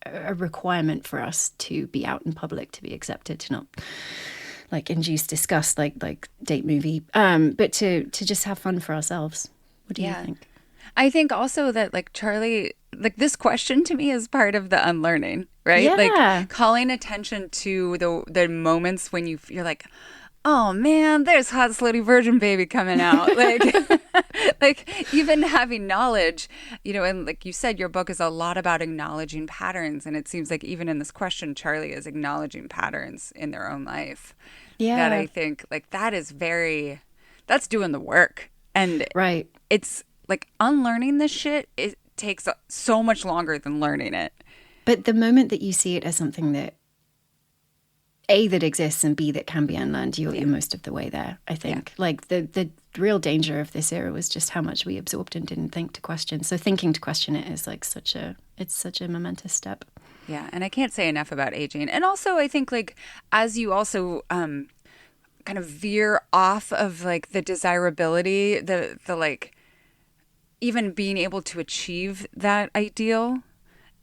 a requirement for us to be out in public, to be accepted, to not like induce disgust like date movie, but to just have fun for ourselves. What do you think? I think also that like Charlie, like this question to me is part of the unlearning, right? Yeah. Like calling attention to the moments when you're like, oh man, there's hot slutty virgin baby coming out. Like, like even having knowledge, you know, and like you said, your book is a lot about acknowledging patterns. And it seems like even in this question, Charlie is acknowledging patterns in their own life. Yeah. That I think like that's doing the work. And right. It's like unlearning this shit, it takes so much longer than learning it. But the moment that you see it as something that A, that exists, and B, that can be unlearned, you're most of the way there, I think. Yeah. Like the real danger of this era was just how much we absorbed and didn't think to question. So thinking to question it is like such a momentous step. Yeah, and I can't say enough about aging. And also I think like as you also kind of veer off of like the desirability, the like even being able to achieve that ideal,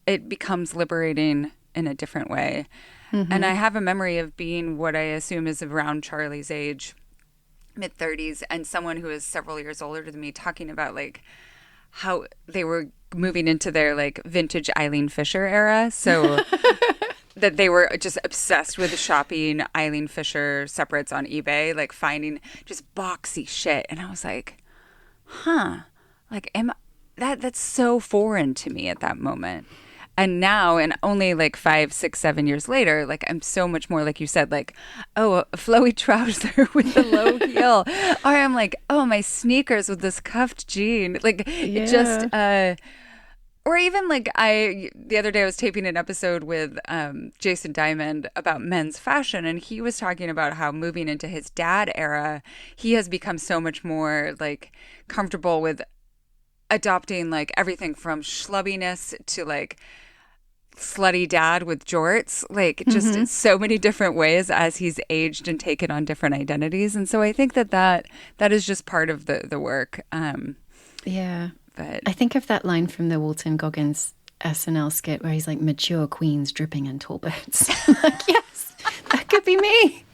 it becomes liberating in a different way. Mm-hmm. And I have a memory of being what I assume is around Charlie's age, mid-30s, and someone who is several years older than me talking about like how they were moving into their like vintage Eileen Fisher era. So that they were just obsessed with shopping Eileen Fisher separates on eBay, like finding just boxy shit. And I was like, huh. Like, that's so foreign to me at that moment. And now, and only like 5, 6, 7 years later, like I'm so much more, like you said, like, oh, a flowy trouser with a low heel. Or I'm like, oh, my sneakers with this cuffed jean. Like, it just, or even like the other day I was taping an episode with Jason Diamond about men's fashion. And he was talking about how moving into his dad era, he has become so much more like comfortable with adopting like everything from schlubbiness to like slutty dad with jorts, like just in so many different ways as he's aged and taken on different identities. And so I think that is just part of the work. Yeah. But I think of that line from the Walton Goggins SNL skit where he's like, mature queens dripping in tall boots. Like, yes, that could be me.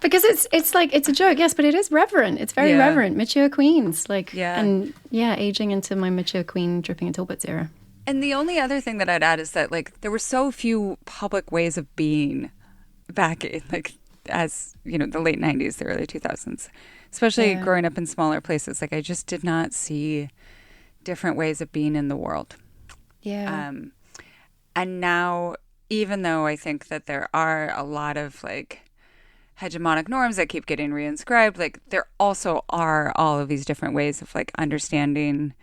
Because it's like, it's a joke, yes, but it is reverent. It's very reverent. Mature queens. Like, and aging into my mature queen dripping in tall boots era. And the only other thing that I'd add is that like there were so few public ways of being back in, like, as, the late 90s, the early 2000s, especially growing up in smaller places. Like, I just did not see different ways of being in the world. Yeah. And now, even though I think that there are a lot of, like, hegemonic norms that keep getting reinscribed, like, there also are all of these different ways of, like, understanding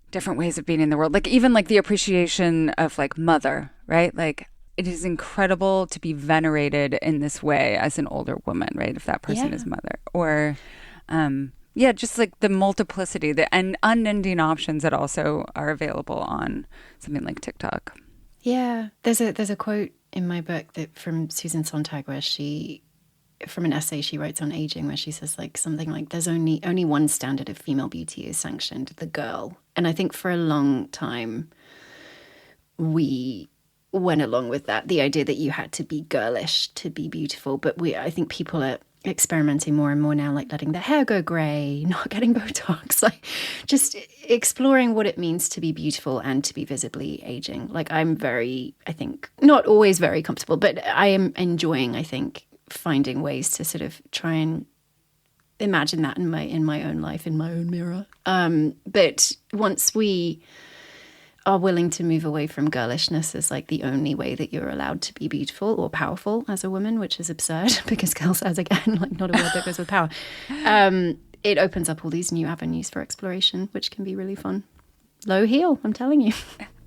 different ways of being in the world. Like, even, like, the appreciation of, like, mother, right? Like, it is incredible to be venerated in this way as an older woman, right? If that person is mother. Or, just like the multiplicity and unending options that also are available on something like TikTok. Yeah. There's a quote in my book that from Susan Sontag where from an essay she writes on aging, where she says like something like, there's only one standard of female beauty is sanctioned, the girl. And I think for a long time we went along with that, the idea that you had to be girlish to be beautiful. But I think people are experimenting more and more now, like letting their hair go grey, not getting Botox, like just exploring what it means to be beautiful and to be visibly aging. Like I'm I think, not always very comfortable, but I am enjoying, I think, finding ways to sort of try and imagine that in my own life, in my own mirror. But once we are willing to move away from girlishness as like the only way that you're allowed to be beautiful or powerful as a woman, which is absurd because girl says again, like not a word that goes with power. It opens up all these new avenues for exploration, which can be really fun. Low heel, I'm telling you.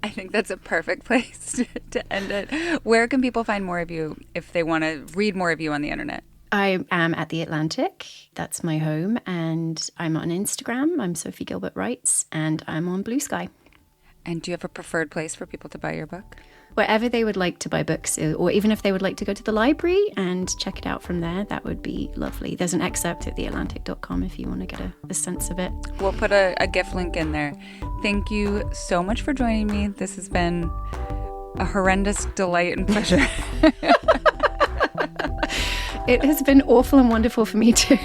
I think that's a perfect place to end it. Where can people find more of you if they want to read more of you on the internet? I am at The Atlantic. That's my home. And I'm on Instagram. I'm Sophie Gilbert Writes. And I'm on Blue Sky. And do you have a preferred place for people to buy your book? Wherever they would like to buy books, or even if they would like to go to the library and check it out from there, that would be lovely. There's an excerpt at theatlantic.com if you want to get a sense of it. We'll put a GIF link in there. Thank you so much for joining me. This has been a horrendous delight and pleasure. It has been awful and wonderful for me too.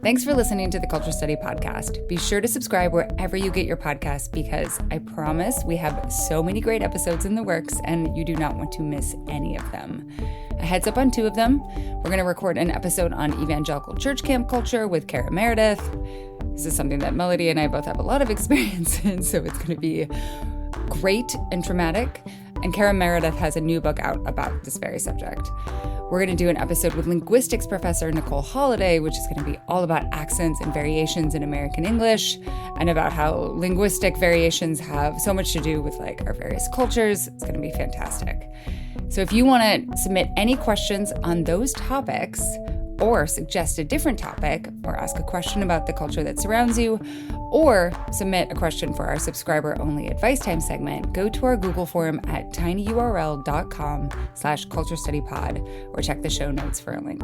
Thanks for listening to the Culture Study Podcast. Be sure to subscribe wherever you get your podcasts because I promise we have so many great episodes in the works and you do not want to miss any of them. A heads up on two of them. We're going to record an episode on Evangelical Church Camp culture with Kara Meredith. This is something that Melody and I both have a lot of experience in, so it's going to be great and traumatic. And Kara Meredith has a new book out about this very subject. We're going to do an episode with linguistics professor Nicole Holliday, which is going to be all about accents and variations in American English and about how linguistic variations have so much to do with like our various cultures. It's going to be fantastic. So if you want to submit any questions on those topics or suggest a different topic or ask a question about the culture that surrounds you or submit a question for our subscriber-only advice time segment, go to our Google form at tinyurl.com/culturestudypod or check the show notes for a link.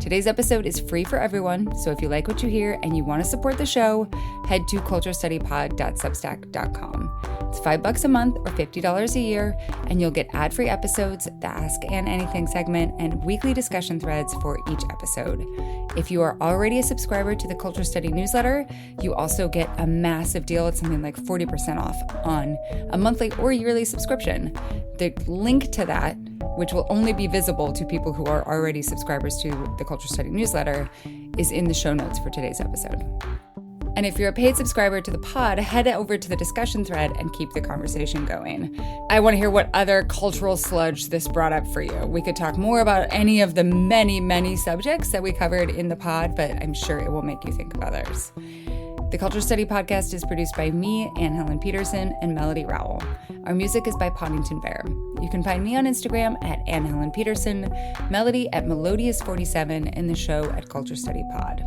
Today's episode is free for everyone, so if you like what you hear and you want to support the show, head to culturestudypod.substack.com. It's $5 a month or $50 a year, and you'll get ad-free episodes, the Ask Ann Anything segment, and weekly discussion threads for each episode. If you are already a subscriber to the Culture Study newsletter, you also get a massive deal. It's something like 40% off on a monthly or yearly subscription. The link to that, which will only be visible to people who are already subscribers to the Culture Study newsletter, is in the show notes for today's episode. And if you're a paid subscriber to the pod, head over to the discussion thread and keep the conversation going. I want to hear what other cultural sludge this brought up for you. We could talk more about any of the many, many subjects that we covered in the pod, but I'm sure it will make you think of others. The Culture Study Podcast is produced by me, Anne Helen Peterson, and Melody Rowell. Our music is by Poddington Bear. You can find me on Instagram at Anne Helen Peterson, Melody at Melodious47, and the show at Culture Study Pod.